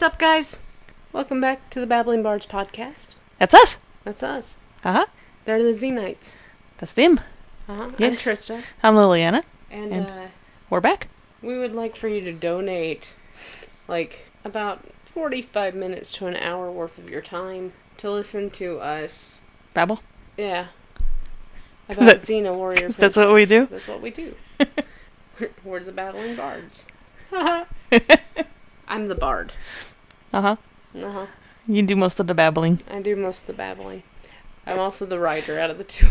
up, guys? Welcome back to the Babbling Bards podcast. That's us. That's us. Uh-huh. They're the XENITES. That's them. Uh-huh. Yes. I'm Trista. I'm Liliana. And we're back. we would like for you to donate, about 45 minutes to an hour worth of your time to listen to us. Babble? Yeah. About Xena Warrior Princess. That's what we do? That's what we do. We're the Babbling Bards. I'm the bard. Uh-huh. Uh-huh. You do most of the babbling. I do most of the babbling. I'm also the writer out of the two.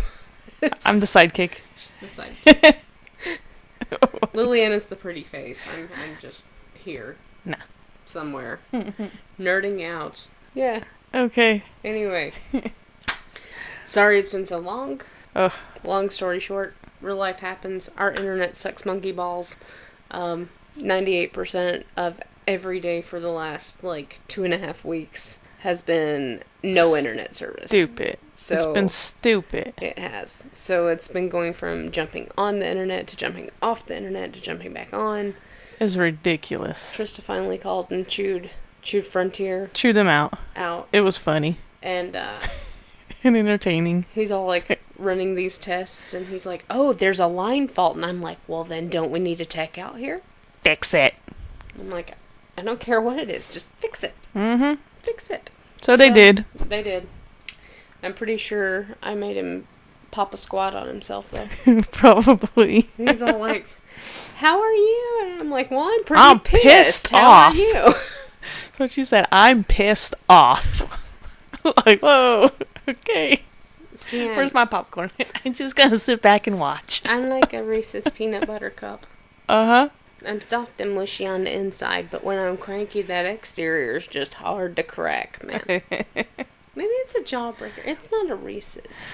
I'm the sidekick. She's the sidekick. Liliana's the pretty face. I'm just here. Nah. Somewhere. Nerding out. Yeah. Okay. Anyway. Sorry it's been so long. Ugh. Long story short, real life happens. Our internet sucks monkey balls. 98% of every day for the last 2.5 weeks has been no internet service. Stupid. So it's been stupid. It has. So it's been going from jumping on the internet to jumping off the internet to jumping back on. It's ridiculous. Trista finally called and chewed Frontier Chew them out. It was funny. And and entertaining. he's all running these tests and he's like, oh, there's a line fault. And I'm like, well, then don't we need a tech out here? Fix it. I'm like, I don't care what it is. Just fix it. Mm-hmm. Fix it. So they did. They did. I'm pretty sure I made him pop a squat on himself, though. Probably. He's all like, how are you? And I'm like, well, I'm pretty pissed. How off. are you? That's what she said. I'm pissed off. Like, whoa. Okay. See, Where's my popcorn? I'm just gonna sit back and watch. I'm like a Reese's peanut butter cup. Uh-huh. I'm soft and mushy on the inside, but when I'm cranky, that exterior is just hard to crack, man. Maybe it's a jawbreaker. It's not a Reese's.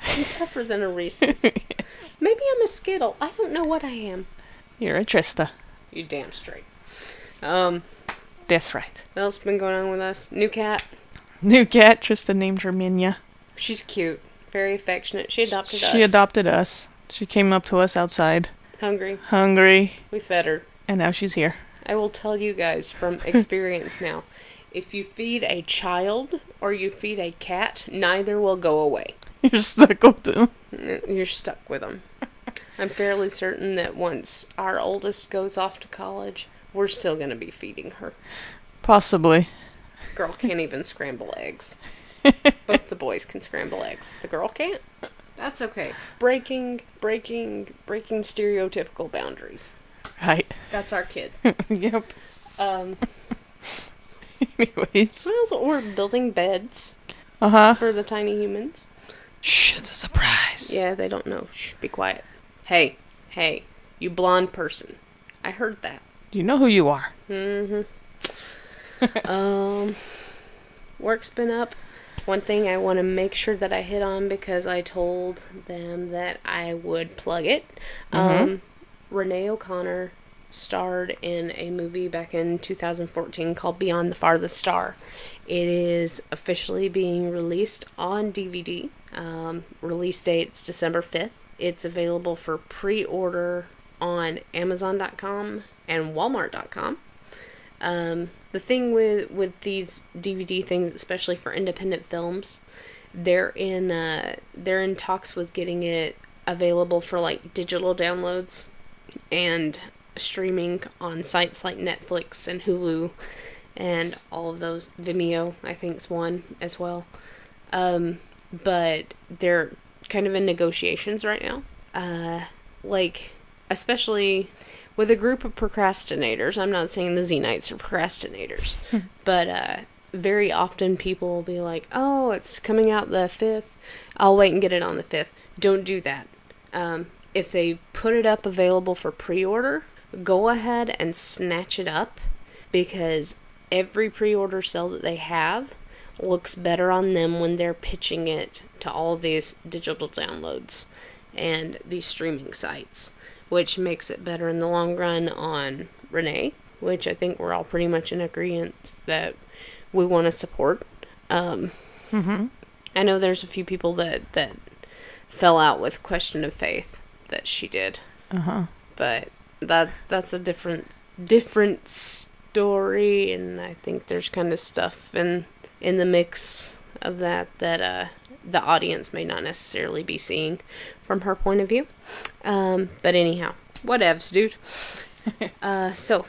I'm tougher than a Reese's. Yes. Maybe I'm a Skittle. I don't know what I am. You're a Trista. You damn straight. That's right. What else been going on with us? New cat. New cat. Trista named her Minya. She's cute. Very affectionate. She adopted us. She adopted us. She came up to us outside. Hungry. We fed her. And now she's here. I will tell you guys from experience now. If you feed a child or you feed a cat, neither will go away. You're stuck with them. You're stuck with them. I'm fairly certain that once our oldest goes off to college, we're still going to be feeding her. Possibly. Girl can't even scramble eggs. Both the boys can scramble eggs. The girl can't. That's okay. Breaking stereotypical boundaries. Right. That's our kid. Yep. Anyways. What else? We're building beds. Uh-huh. For the tiny humans. Shh, it's a surprise. Yeah, they don't know. Shh, be quiet. Hey, you blonde person. I heard that. You know who you are. Mm-hmm. Work's been up. One thing I want to make sure that I hit on because I told them that I would plug it. Renee O'Connor starred in a movie back in 2014 called Beyond the Farthest Star. It is officially being released on DVD. Release date's December 5th. It's available for pre-order on Amazon.com and Walmart.com. The thing with these DVD things, especially for independent films, they're in talks with getting it available for digital downloads and streaming on sites like Netflix and Hulu and all of those. Vimeo, I think, is one as well. But they're kind of in negotiations right now. Especially with a group of procrastinators. I'm not saying the XENITES are procrastinators, but very often people will be like, oh, it's coming out the 5th. I'll wait and get it on the 5th. Don't do that. If they put it up available for pre-order, go ahead and snatch it up because every pre-order sale that they have looks better on them when they're pitching it to all of these digital downloads and these streaming sites, which makes it better in the long run on Renee, which I think we're all pretty much in agreement that we want to support. I know there's a few people that fell out with Question of Faith that she did. But that's a different story, and I think there's kind of stuff in the mix of that the audience may not necessarily be seeing from her point of view. But anyhow, whatevs, dude. So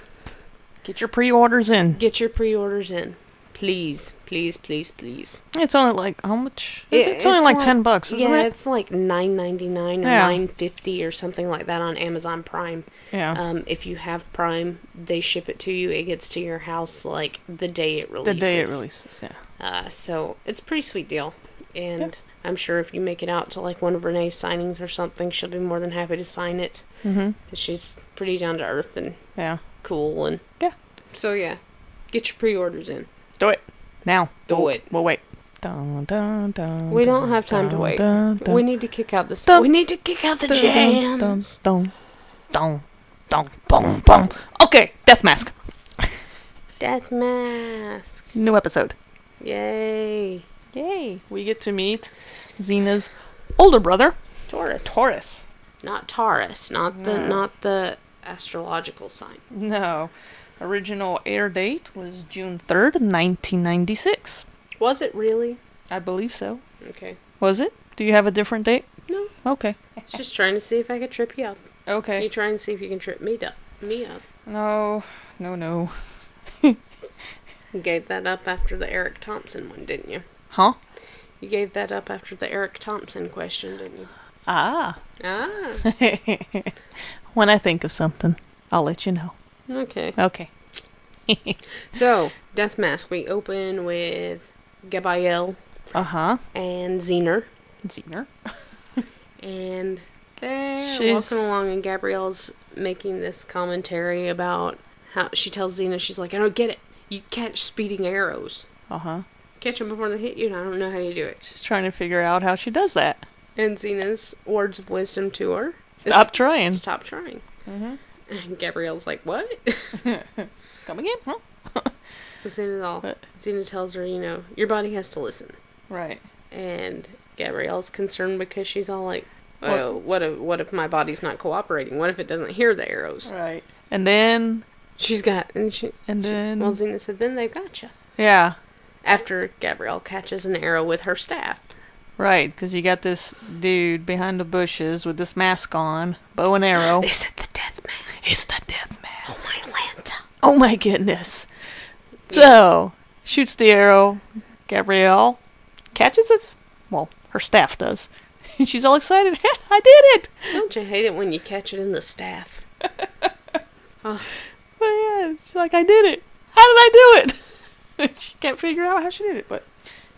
Get your pre-orders in. get your pre-orders in. Please, please, please, please. It's only like, how much? It's only like $10, isn't yeah, it? it's like $9.99 or Yeah. $9.50 or something like that on Amazon Prime. Yeah. If you have Prime, they ship it to you. It gets to your house like the day it releases. The day it releases, yeah. So it's a pretty sweet deal. And I'm sure if you make it out to like one of Renee's signings or something, she'll be more than happy to sign it. Mm-hmm. 'Cause she's pretty down to earth and Yeah. cool. And Yeah. So yeah, get your pre-orders in. Do it. Now. Do it. We'll wait. Dun, dun, dun, We don't dun, have time to dun, wait. dun, dun, We need to kick out this. Dun. We need to kick out the dun, jams. Dun, dun, dun, dun, dun. Okay, Death Mask. Death Mask. New episode. Yay. Yay. We get to meet Xena's older brother, Toris. Taurus. Not Taurus. Not the astrological sign. No. Original air date was June 3rd, 1996. Was it really? I believe so. Okay. Was it? Do you have a different date? No. Okay. Just trying to see if I could trip you up. You Okay. try and see if you can trip me up. No. You gave that up after the Eric Thompson one, didn't you? Huh? You gave that up after the Eric Thompson question, didn't you? Ah. Ah. When I think of something, I'll let you know. Okay. Okay. So, Death Mask. We open with Gabrielle Uh-huh. and Xena. Xena. And they're She's- walking along, and Gabrielle's making this commentary about how she tells Xena, she's like, I don't get it. You catch speeding arrows. Uh-huh. Catch them before they hit you, and I don't know how you do it. She's trying to figure out how she does that. And Xena's words of wisdom to her Stop trying. stop trying. Mm-hmm. And Gabrielle's like, what? Come again? Huh? Xena tells her, your body has to listen. Right. And Gabrielle's concerned because she's all like, well, what if my body's not cooperating? What if it doesn't hear the arrows? Right. And then... Well, Xena said, then they've got you. Yeah. After Gabrielle catches an arrow with her staff. Right, because you got this dude behind the bushes with this mask on, bow and arrow. Is it the death mask? It's the death mask. Oh my Lanta. Oh my goodness. So, shoots the arrow. Gabrielle catches it. Well, her staff does. And she's all excited. I did it! Don't you hate it when you catch it in the staff? Oh. But yeah, she's like, I did it. How did I do it? She can't figure out how she did it, but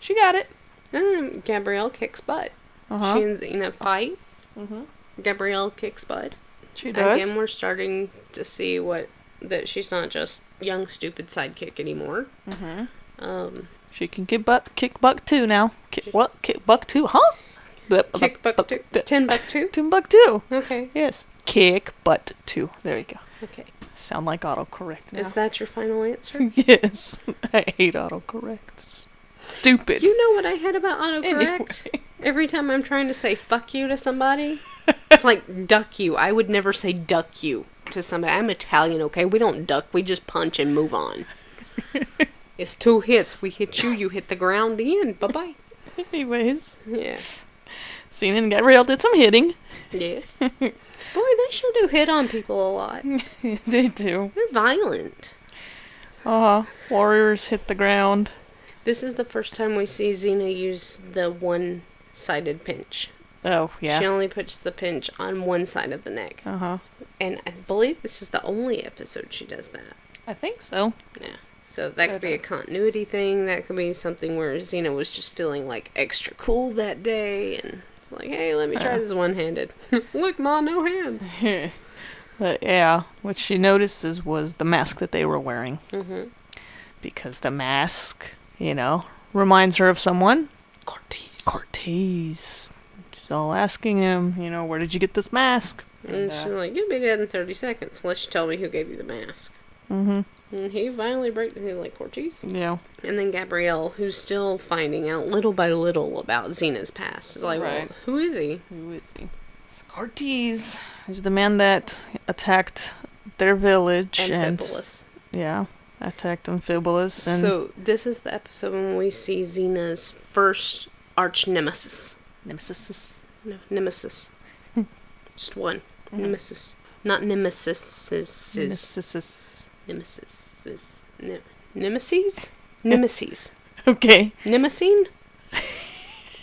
she got it. And Gabrielle kicks butt. Uh-huh. She and Xena fight. Mm-hmm. Gabrielle kicks butt. She does. Again, we're starting to see that she's not just young, stupid sidekick anymore. Mm-hmm. She can kick butt too now. Kick buck too, huh? Kick butt too. Timbuktu? Timbuktu. Okay. Yes. Kick butt too. There you go. Okay. Sound like autocorrect now. Is that your final answer? Yes. I hate autocorrect. Stupid. You know what I hate about autocorrect? Anyway. Every time I'm trying to say fuck you to somebody, it's like duck you. I would never say duck you to somebody. I'm Italian, okay? We don't duck. We just punch and move on. It's 2 hits. We hit you, you hit the ground, the end. Bye-bye. Anyways. Yeah. Xena and Gabrielle did some hitting. Yes. Boy, they sure do hit on people a lot. They do. They're violent. Warriors hit the ground. This is the first time we see Xena use the one-sided pinch. Oh, yeah. She only puts the pinch on one side of the neck. Uh-huh. And I believe this is the only episode she does that. I think so. Yeah. So that could be a continuity thing. That could be something where Xena was just feeling like extra cool that day and like, hey, let me try this one-handed. Look, Ma, no hands. But yeah, what she notices was the mask that they were wearing. Mm-hmm. Because the mask, reminds her of someone. Cortez. She's all asking him, where did you get this mask? And she's like, you'll be dead in 30 seconds unless you tell me who gave you the mask. Mm-hmm. And he finally breaks into like Cortez. Yeah. And then Gabrielle, who's still finding out little by little about Xena's past, is like, Right. well, who is he? Who is he? Cortez is the man that attacked their village. Amphipolis. Yeah. attacked Amphibolus. And So, this is the episode when we see Xena's first arch nemesis. Nemesis. No, nemesis. Just one. Nemesis. Not nemesis. Nemesis. Nemesis. Nemesis? Nemesis. Okay. Nemesine?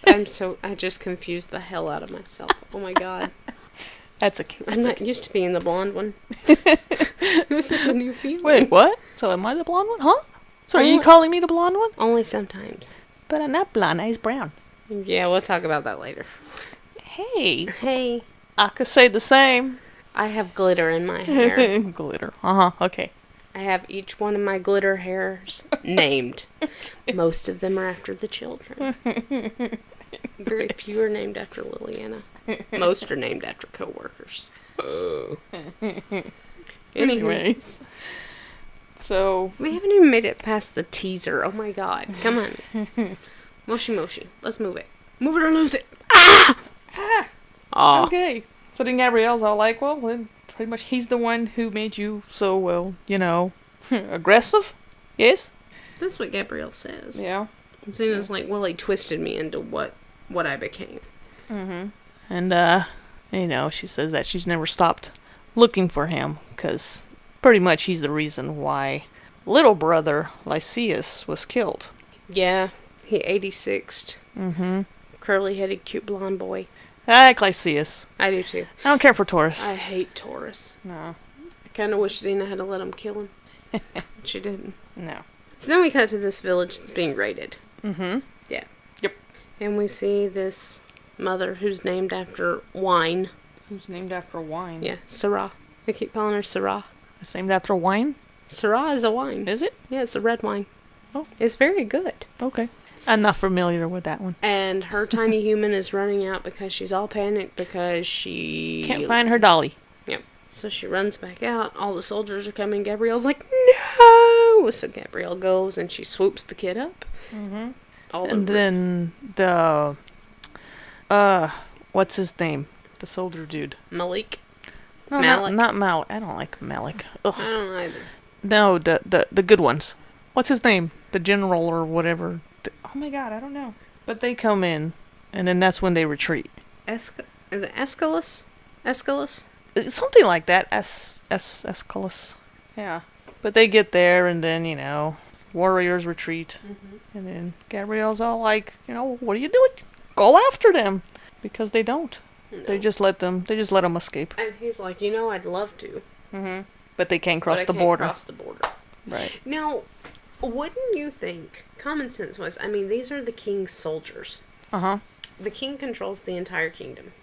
I just confused the hell out of myself. Oh my god. That's okay. I'm not used to being the blonde one. This is a new feeling. Wait, what? So am I the blonde one? Huh? So are you calling me the blonde one? Only sometimes. But I'm not blonde, I'm brown. Yeah, we'll talk about that later. Hey. I could say the same. I have glitter in my hair. Glitter. Uh-huh, okay. I have each one of my glitter hairs named. Most of them are after the children. Very few are named after Liliana. Most are named after co-workers. Anyways. So. We haven't even made it past the teaser. Oh my god. Come on. Moshi. Let's move it. Move it or lose it. Ah! Oh. Okay. So then Gabrielle's all like, well, then pretty much he's the one who made you so, well, aggressive? Yes? That's what Gabrielle says. Yeah. Xena's like, well, he twisted me into what I became. Mm-hmm. And, she says that she's never stopped looking for him, because pretty much he's the reason why little brother Lysias was killed. Yeah, he 86'd. Mm-hmm. Curly-headed, cute blonde boy. I like Lysias. I do too. I don't care for Toris. I hate Toris. No. I kind of wish Xena had to let him kill him. She didn't. No. So then we cut to this village that's being raided. Mm-hmm. Yeah. Yep. And we see this mother who's named after wine. Who's named after wine? Yeah, Syrah. They keep calling her Syrah. It's named after wine? Syrah is a wine. Is it? Yeah, it's a red wine. Oh. It's very good. Okay. I'm not familiar with that one. And her tiny human is running out because she's all panicked because she... Can't find her dolly. Yep. So she runs back out. All the soldiers are coming. Gabrielle's like, no! So Gabrielle goes and she swoops the kid up. Mm-hmm. And then what's his name? The soldier dude. Malik. No, Malik. not Malik. I don't like Malik. Ugh. I don't either. No, the good ones. What's his name? The general or whatever. Oh my god, I don't know. But they come in, and then that's when they retreat. Is it Aeschylus? Aeschylus? Something like that. Aeschylus. Yeah. But they get there, and then, warriors retreat. Mm-hmm. And then Gabrielle's all like, what are you doing? Go after them. Because they don't. No. They just let them escape. And he's like, I'd love to. Mm-hmm. But they can't cross the border. Cross the border. Right. Now, wouldn't you think, common sense wise, these are the king's soldiers. Uh-huh. The king controls the entire kingdom.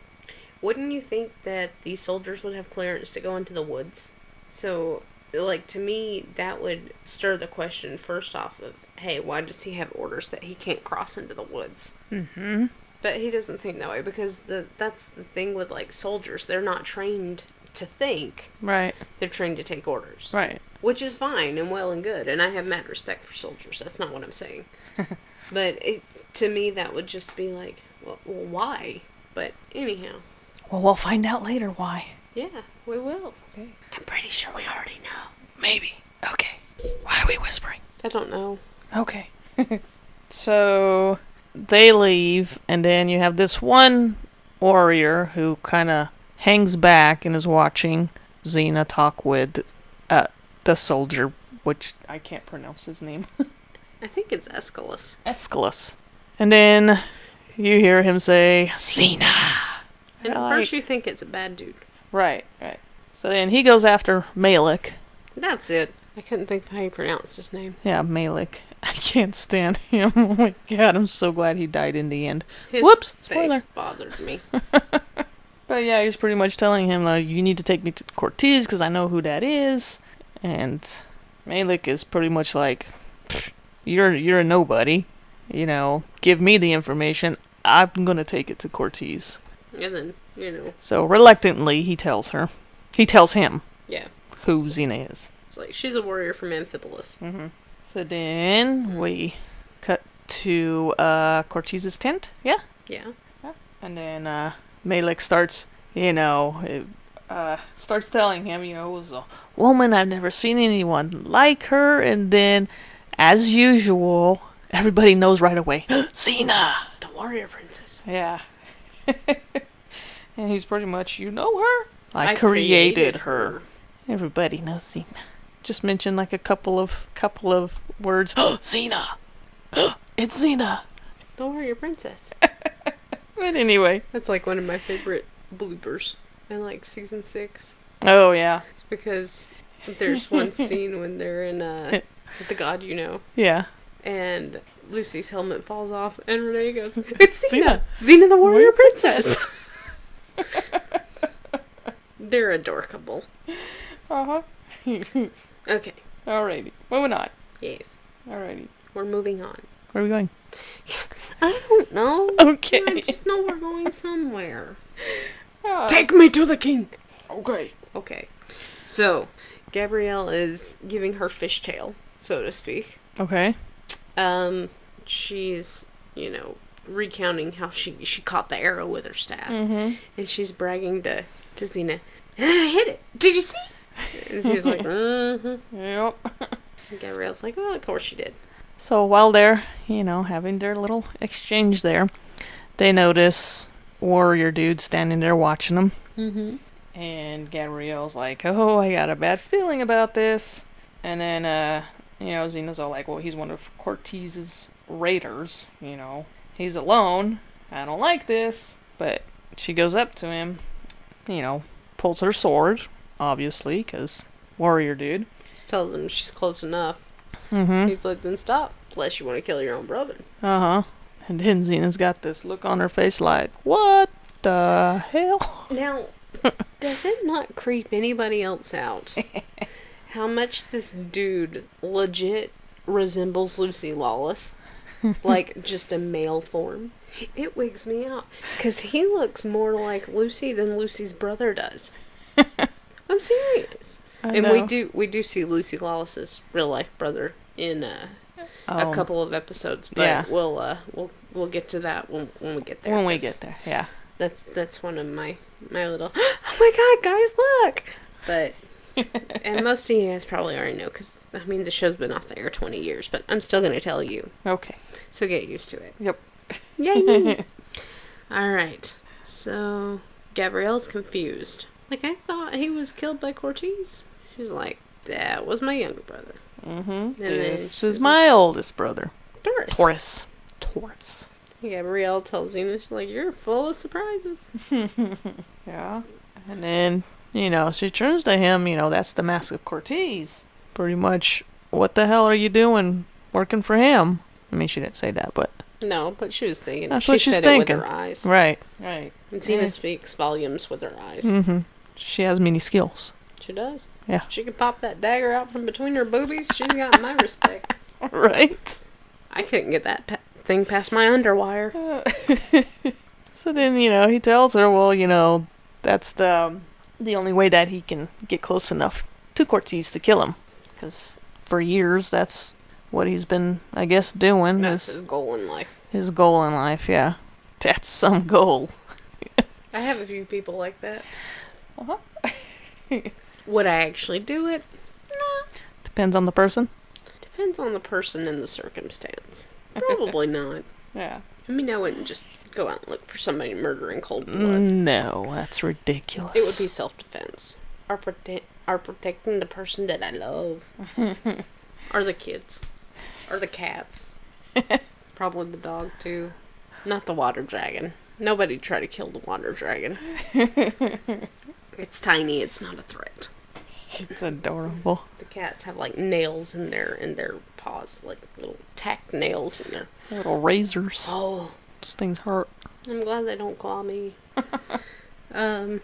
Wouldn't you think that these soldiers would have clearance to go into the woods? So, to me, that would stir the question first off of, hey, why does he have orders that he can't cross into the woods? Mm-hmm. But he doesn't think that way because that's the thing with, soldiers. They're not trained to think. Right. They're trained to take orders. Right. Which is fine and well and good, and I have mad respect for soldiers. That's not what I'm saying. But to me, that would just be like, well, why? But anyhow. Well, we'll find out later why. Yeah, we will. Okay. I'm pretty sure we already know. Maybe. Okay. Why are we whispering? I don't know. Okay. So, they leave, and then you have this one warrior who kind of hangs back and is watching Xena talk with the soldier, which I can't pronounce his name. I think it's Aeschylus. Aeschylus. And then you hear him say, Xena! And at first you think it's a bad dude. Right. So then he goes after Malik. That's it. I couldn't think of how you pronounced his name. Yeah, Malik. I can't stand him. Oh my god, I'm so glad he died in the end. His Whoops! face Spoiler. bothered me. But yeah, he's pretty much telling him, you need to take me to Cortez because I know who that is. And Malik is pretty much like, you're a nobody. Give me the information. I'm going to take it to Cortez. And then, So reluctantly, he tells him. Yeah. Who Xena is. It's like, she's a warrior from Amphibolus. Mm-hmm. So then we cut to Cortez's tent. Yeah? Yeah. And then Malik starts, starts telling him, it was a woman, I've never seen anyone like her, and then, as usual, everybody knows right away, Xena! The warrior princess. Yeah. And he's pretty much, you know her? I created her. Everybody knows Xena. Just mention like a couple of words. Xena! It's Xena! The warrior princess. But anyway. That's like one of my favorite bloopers in like season 6. Oh, yeah. It's because there's one scene when they're in The God You Know. Yeah. And Lucy's helmet falls off and Renee goes, it's Xena! Xena the warrior princess! They're adorable. Uh-huh. Okay. Alrighty. Moving on. Yes. Alrighty. We're moving on. Where are we going? I don't know. Okay. I just know we're going somewhere. Take Take me to the king! Okay. Okay. So, Gabrielle is giving her fishtail, so to speak. Okay. She's, recounting how she caught the arrow with her staff. Mm-hmm. And she's bragging to Xena, and then I hit it. Did you see? And she's like, mm-hmm. Yep. And Gabrielle's like, well, of course you did. So while they're, having their little exchange there, they notice warrior dude standing there watching them. Mm-hmm. And Gabrielle's like, oh, I got a bad feeling about this. And then, Xena's all like, well, he's one of Cortez's raiders, He's alone. I don't like this. But she goes up to him, pulls her sword, obviously, because warrior dude. She tells him she's close enough. Mm-hmm. He's like, then stop, unless you want to kill your own brother. Uh-huh. And then Xena's got this look on her face like, what the hell? Now, does it not creep anybody else out how much this dude legit resembles Lucy Lawless? Like, just a male form. It wigs me out. Because he looks more like Lucy than Lucy's brother does. I'm serious. And we do see Lucy Lawless's real life brother in a couple of episodes, but yeah. we'll get to that when we get there. When we get there, yeah. That's one of my little, oh my god, guys, look! But, and most of you guys probably already know, because, the show's been off the air 20 years, but I'm still going to tell you. Okay. So get used to it. Yep. Yay! Alright, so Gabrielle's confused. Like, I thought he was killed by Cortez. She's like, that was my younger brother. Mm-hmm. This is my oldest brother. Toris. Gabrielle tells Xena, she's like, you're full of surprises. Yeah. And then, she turns to him, that's the mask of Cortez. Pretty much, what the hell are you doing working for him? She didn't say that, but... No, but she was thinking. That's what she's thinking. It with her eyes. Right. And Xena speaks volumes with her eyes. Mm-hmm. She has many skills. She does. Yeah. She can pop that dagger out from between her boobies. She's got my respect. Right. I couldn't get that thing past my underwire. So then, he tells her, well, that's the only way that he can get close enough to Cortez to kill him. Because for years, that's what he's been, I guess, doing. That's his goal in life. His goal in life, yeah. That's some goal. I have a few people like that. Uh-huh. Would I actually do it? No. Depends on the person? Depends on the person and the circumstance. Probably not. Yeah. I wouldn't just go out and look for somebody to murder in cold blood. No, that's ridiculous. It would be self-defense. Or protecting the person that I love. Or the kids. Or the cats. Probably the dog, too. Not the water dragon. Nobody try to kill the water dragon. It's tiny. It's not a threat. It's adorable. The cats have like nails in their paws, like little tack nails in there. Little razors. Oh, those things hurt. I'm glad they don't claw me. Where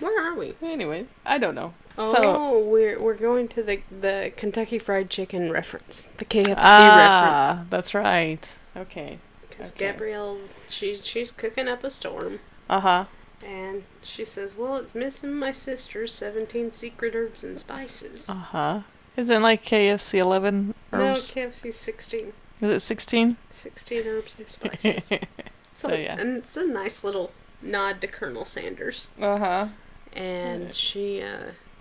are we? Anyway, I don't know. Oh, we're going to the Kentucky Fried Chicken reference, the KFC reference. That's right. Okay. Because Gabrielle, she's cooking up a storm. Uh-huh. And she says, well, it's missing my sister's 17 secret herbs and spices. Uh-huh. Isn't like KFC 11 herbs? No, KFC's 16. Is it 16? 16 herbs and spices. So, yeah. And it's a nice little nod to Colonel Sanders. Uh-huh. And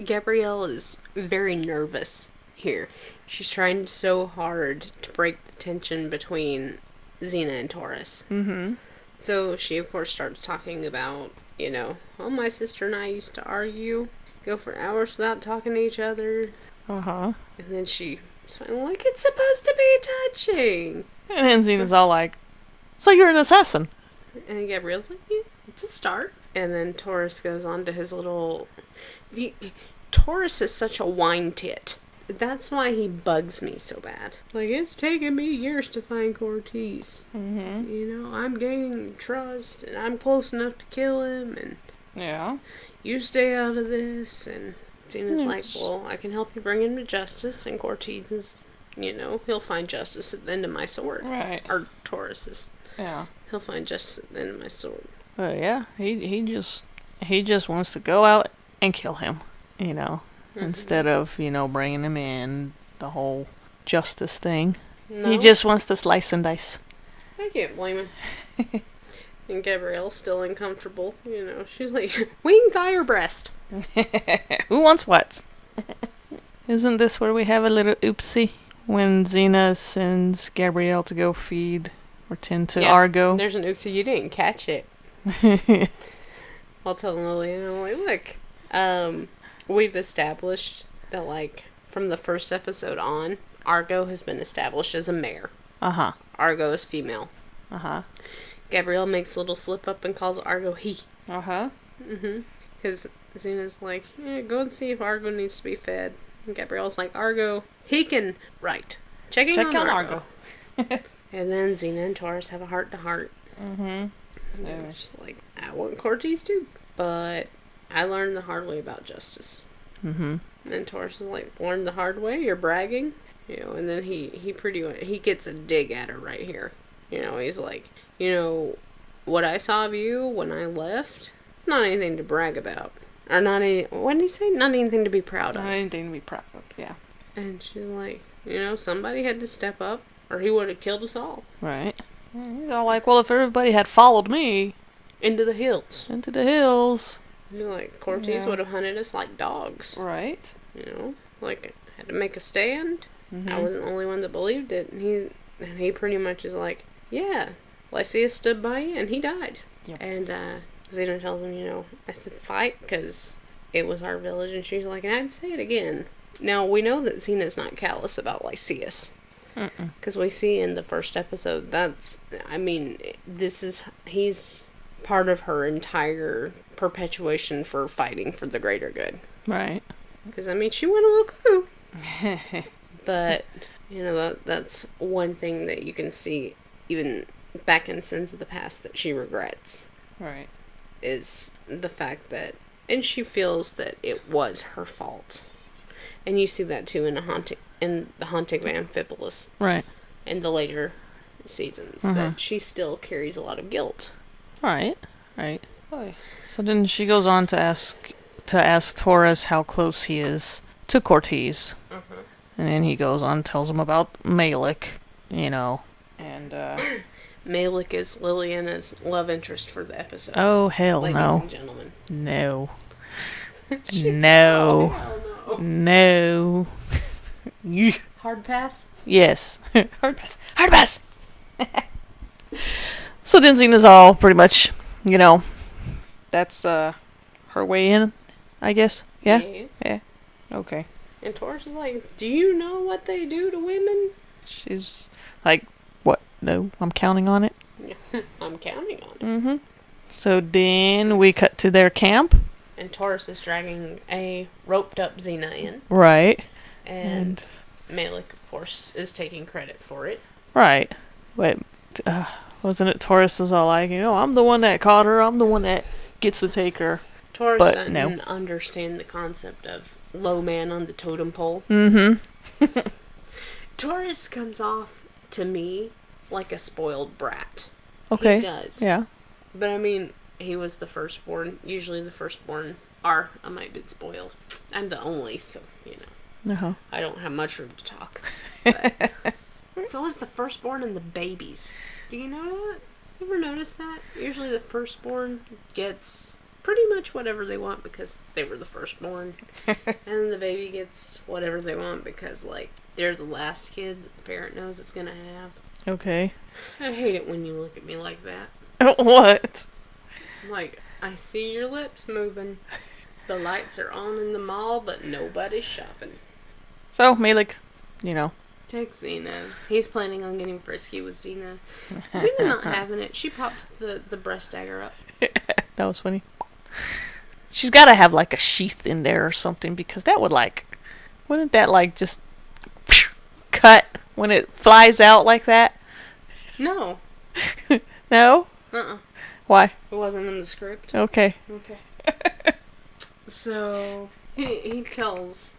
Gabrielle is very nervous here. She's trying so hard to break the tension between Xena and Toris. Mm-hmm. So she, of course, starts talking about, oh, my sister and I used to argue, go for hours without talking to each other. Uh-huh. And then she's like, it's supposed to be touching. And then Xena's all like, so you're an assassin. And then Gabrielle's like, yeah, it's a start. And then Toris goes on to his little... Toris is such a whine tit. That's why he bugs me so bad. Like, it's taken me years to find Cortez. Mm-hmm. I'm gaining trust, and I'm close enough to kill him, and... Yeah. You stay out of this, and Xena's like, well, I can help you bring him to justice, and Cortez is, he'll find justice at the end of my sword. Right. Or Taurus's. Yeah. He'll find justice at the end of my sword. But yeah, he just wants to go out and kill him, instead of, bringing him in, the whole justice thing. No. He just wants to slice and dice. I can't blame him. And Gabrielle's still uncomfortable, she's like, wing, thigh, or breast? Who wants what? Isn't this where we have a little oopsie? When Xena sends Gabrielle to go feed or tend to Argo. There's an oopsie, you didn't catch it. I'll tell Lillian, I'm like, look, we've established that, like, from the first episode on, Argo has been established as a mare. Uh-huh. Argo is female. Uh-huh. Gabrielle makes a little slip up and calls Argo he. Uh-huh. Mm-hmm. Because Xena's like, go and see if Argo needs to be fed. And Gabrielle's like, Argo, he can write. Check on Argo. And then Xena and Toris have a heart-to-heart. Mm-hmm. So she's like, I want Cortez too. But I learned the hard way about justice. Mm-hmm. And Toris is like, learn the hard way? You're bragging? And then he gets a dig at her right here. He's like, what I saw of you when I left, it's not anything to brag about. Or not any, what did he say? Not anything to be proud of. Not anything to be proud of, yeah. And she's like, somebody had to step up, or he would have killed us all. Right. He's all like, well, if everybody had followed me... Into the hills. You're like, Cortez would have hunted us like dogs. Right. Like, had to make a stand. Mm-hmm. I wasn't the only one that believed it. And he pretty much is like, yeah, Lysias stood by you, and he died. Yep. And Xena tells him, I said fight, because it was our village. And she's like, and I'd say it again. Now, we know that Xena's not callous about Lysias. Because we see in the first episode, he's part of her entire perpetuation for fighting for the greater good. Right. Because, she went a little cuckoo. But, that's one thing that you can see, even back in Sins of the Past, that she regrets. Right. Is the fact that, and she feels that it was her fault. And you see that too in the Haunting of Amphipolis. Right. In the later seasons, that she still carries a lot of guilt. Right. So then she goes on to ask Toris how close he is to Cortez. And then he goes on and tells him about Malik, and Malik is Liliana's love interest for the episode. Oh, hell ladies no. And gentlemen. No. No. Oh, no. Hard pass? Yes. Hard pass. So then Xena's all pretty much, that's her way in, I guess. Yeah? Yes. Yeah. Okay. And Toris is like, do you know what they do to women? She's like, what? No, I'm counting on it. I'm counting on it. Mm-hmm. So then we cut to their camp. And Toris is dragging a roped up Xena in. Right. And Malik, of course, is taking credit for it. Right. Wait, wasn't it Toris was all like, I'm the one that caught her, I'm the one that gets to take her. Toris doesn't understand the concept of low man on the totem pole. Mm-hmm. Toris comes off, to me, like a spoiled brat. Okay. He does. Yeah. But, he was the firstborn. Usually the firstborn are a mite bit spoiled. I'm the only, so, Uh-huh. I don't have much room to talk. But it's always the firstborn and the babies. Do you know that? You ever notice that? Usually the firstborn gets pretty much whatever they want because they were the firstborn. And the baby gets whatever they want because, like, they're the last kid that the parent knows it's gonna have. Okay. I hate it when you look at me like that. What? Like, I see your lips moving. The lights are on in the mall, but nobody's shopping. So, Malik, you know. Take Xena. He's planning on getting frisky with Xena. Xena not having it. She pops the breast dagger up. That was funny. She's got to have, like, a sheath in there or something, because that would, like... Wouldn't that, like, just... cut when it flies out like that? No. No? Uh-uh. Why? It wasn't in the script. Okay. Okay. So, he tells,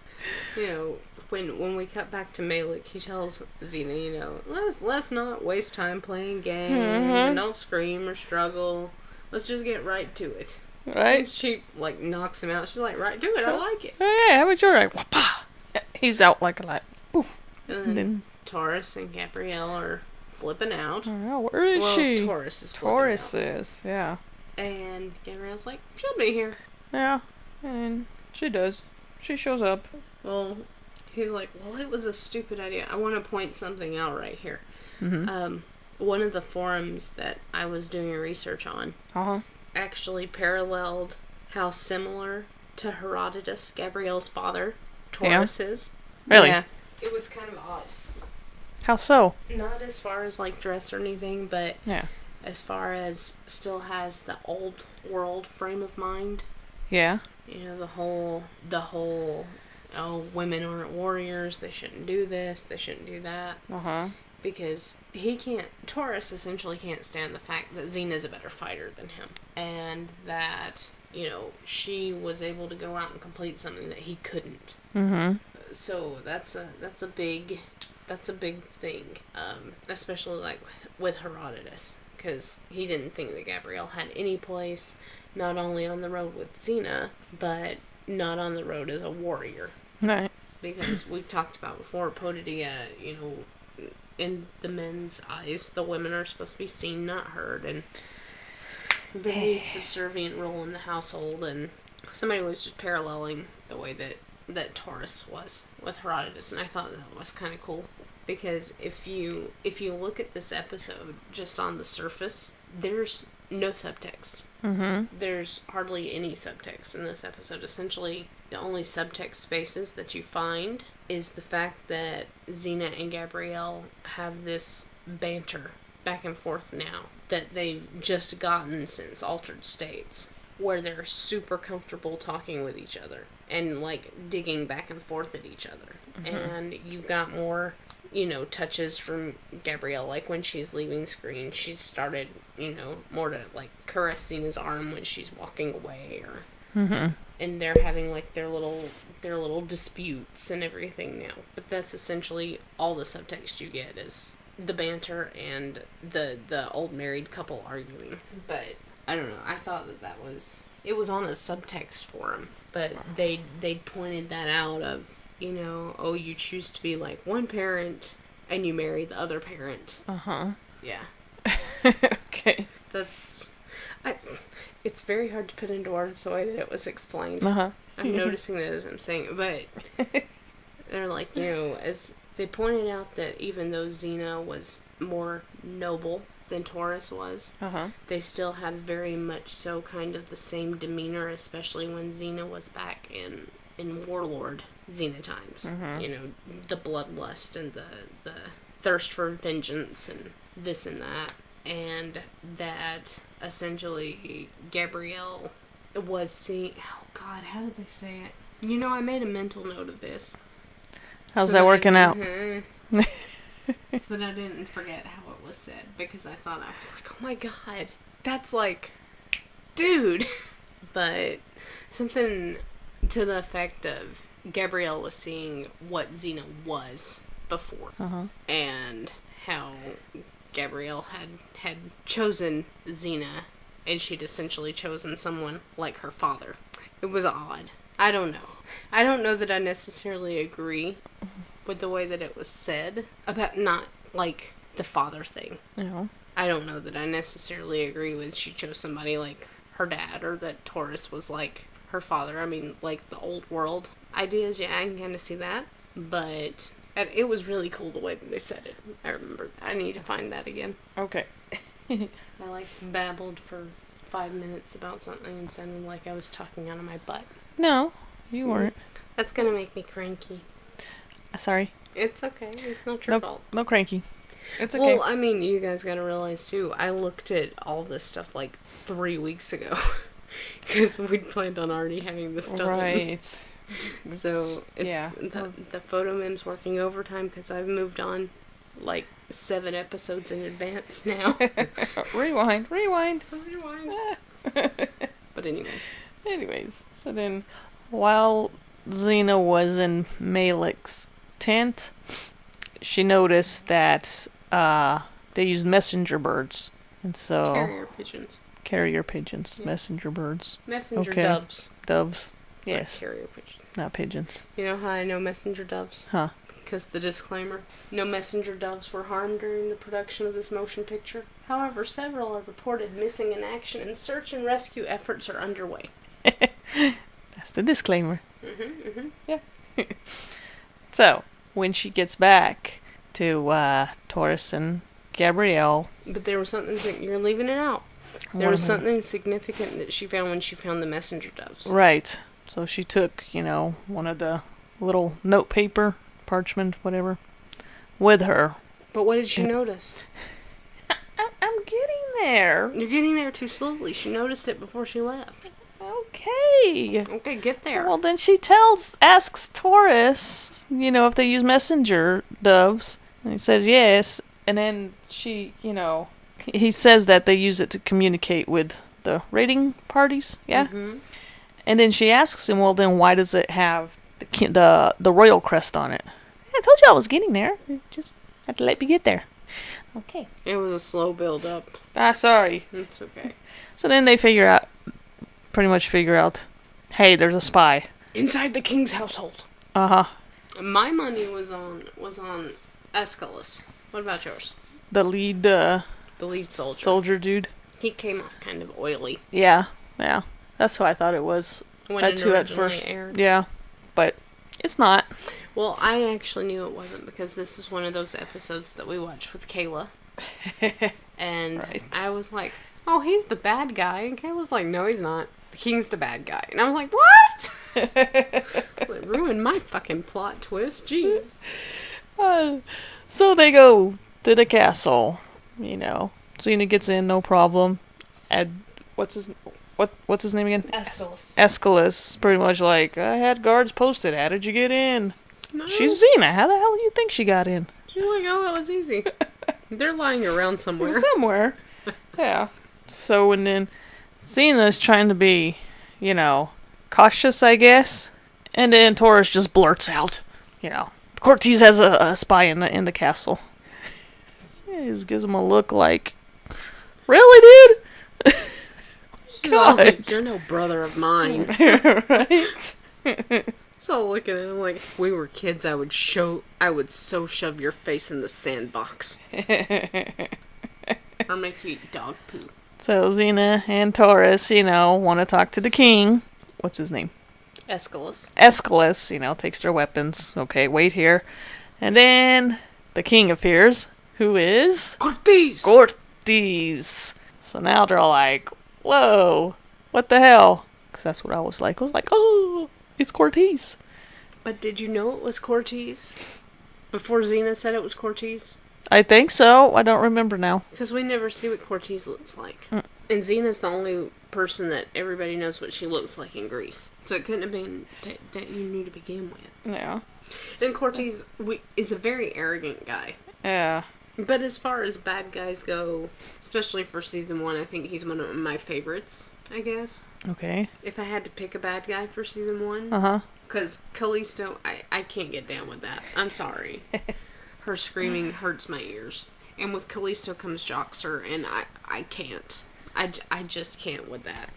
you know, when we cut back to Malik, he tells Xena, you know, let's not waste time playing games, and don't scream or struggle. Let's just get right to it. Right? And she, like, knocks him out. She's like, right to it, I like it. Oh, yeah, how about your right? He's out like a light. Poof. And then Toris and Gabrielle are flipping out. Oh, where is she? Toris is flipping Toris out. is, yeah. And Gabrielle's like, she'll be here. Yeah, and she does. She shows up. Well, he's like, well, it was a stupid idea. I want to point something out right here. Mm-hmm. One of the forums that I was doing research on actually paralleled how similar to Herodotus, Gabrielle's father, Toris is. Really? Yeah. It was kind of odd. How so? Not as far as, like, dress or anything, but Yeah. as far as still has the old world frame of mind. Yeah. You know, the whole, oh, women aren't warriors, they shouldn't do this, they shouldn't do that. Because Toris essentially can't stand the fact that Xena's a better fighter than him. And that, you know, she was able to go out and complete something that he couldn't. So that's a big thing, especially, like, with Herodotus. Because he didn't think that Gabrielle had any place, not only on the road with Xena, but not on the road as a warrior. Right. Because we've talked about before, Potidia, you know, in the men's eyes, the women are supposed to be seen, not heard, and very subservient role in the household, and somebody was just paralleling the way that Toris was with Herodotus, and I thought that was kind of cool. Because if you look at this episode just on the surface, there's no subtext. There's hardly any subtext in this episode. Essentially, the only subtext spaces that you find is the fact that Xena and Gabrielle have this banter back and forth now that they've just gotten since Altered States, where they're super comfortable talking with each other and, like, digging back and forth at each other. And you've got more, you know, touches from Gabrielle, like when she's leaving screen, she's started, you know, more to, like, caress Xena's arm when she's walking away, or and they're having, like, their little disputes and everything now. But that's essentially all the subtext you get is the banter and the old married couple arguing. But I don't know, I thought that it was on a subtext forum, but they pointed that out of, you know, oh, you choose to be, like, one parent and you marry the other parent. Yeah. Okay. It's very hard to put into words the way that it was explained. I'm noticing that as I'm saying it, but they're like, you know, as they pointed out that even though Xena was more noble than Toris was, they still had very much so kind of the same demeanor, especially when Xena was back in Warlord Xena times. You know, the bloodlust and the thirst for vengeance and this and that. And that essentially Gabrielle was seeing... Oh, God, how did they say it? You know, I made a mental note of this. How's that working out? So that I didn't forget how it was said. Because I thought, I was like, oh my God, that's like... Dude! But something to the effect of Gabrielle was seeing what Xena was before. And how Gabrielle had chosen Xena, and she'd essentially chosen someone like her father. It was odd. I don't know. I don't know that I necessarily agree with the way that it was said about not, like, the father thing. No. I don't know that I necessarily agree with she chose somebody like her dad, or that Toris was like her father. I mean, like the old world ideas, yeah, I can kind of see that. But it was really cool the way that they said it. I remember. I need to find that again. Okay. I like babbled for 5 minutes about something and sounded like I was talking out of my butt. No, you weren't. That's gonna make me cranky. Sorry. It's okay. It's not your fault. No cranky. It's okay. Well, I mean, you guys gotta realize too, I looked at all this stuff like 3 weeks ago. Because we'd planned on already having this done. Right. So, the photo mim's working overtime because I've moved on like 7 episodes in advance now. Rewind. But anyway. Anyways, so then while Xena was in Malik's tent, she noticed that they used messenger birds. And so Carrier pigeons. Yeah. Messenger birds. Messenger doves. Doves. Yes. Not carrier pigeons. Not pigeons. You know how I know messenger doves? Huh. Because the disclaimer, no messenger doves were harmed during the production of this motion picture. However, several are reported missing in action and search and rescue efforts are underway. That's the disclaimer. Yeah. So, when she gets back to Toris and Gabrielle... But there was something you're leaving it out. There was something significant that she found when she found the messenger doves. Right. So she took, one of the little note paper, parchment, whatever, with her. But what did she notice? I'm getting there. You're getting there too slowly. She noticed it before she left. Okay, get there. Well, then she asks Toris, if they use messenger doves. And he says yes. And then she, he says that they use it to communicate with the raiding parties. Yeah? Mm-hmm. And then she asks him, well, then why does it have the royal crest on it? I told you I was getting there. You just had to let me get there. Okay. It was a slow build up. Sorry. It's okay. So then they pretty much figure out, hey, there's a spy. Inside the king's household. Uh-huh. My money was on Aeschylus. What about yours? The lead soldier. Soldier dude. He came off kind of oily. Yeah. That's who I thought it was. When it at first. Aired. Yeah. But it's not. Well, I actually knew it wasn't because this was one of those episodes that we watched with Kayla. And right. I was like, oh, he's the bad guy. And Kayla's like, no, he's not. The king's the bad guy. And I was like, what? It ruined my fucking plot twist. Jeez. So they go to the castle. Xena gets in, no problem. What's his name again? Aeschylus. Pretty much like, I had guards posted. How did you get in? No. She's Xena. How the hell do you think she got in? She's like, oh, that was easy. They're lying around somewhere. Yeah. So, and then Xena's trying to be, cautious, I guess. And then Toris just blurts out, Cortez has a spy in the castle. He just gives him a look like, really, dude? God. Like, you're no brother of mine. Right? So looking at him like, if we were kids, I would so shove your face in the sandbox. Or make you eat dog poo. So Xena and Toris, want to talk to the king. What's his name? Aeschylus, takes their weapons. Okay, wait here. And then the king appears, who is... Cortez. So now they're like, whoa, what the hell? Because that's what I was like. I was like, oh, it's Cortez. But did you know it was Cortez? Before Xena said it was Cortez? I think so. I don't remember now. Because we never see what Cortez looks like. And Xena's the only person that everybody knows what she looks like in Greece. So it couldn't have been that you knew to begin with. Yeah. And Cortez is a very arrogant guy. Yeah. But as far as bad guys go, especially for season 1, I think he's one of my favorites, I guess. Okay. If I had to pick a bad guy for season 1. Uh-huh. Because Callisto, I can't get down with that. I'm sorry. Her screaming hurts my ears. And with Callisto comes Joxer, and I can't. I just can't with that.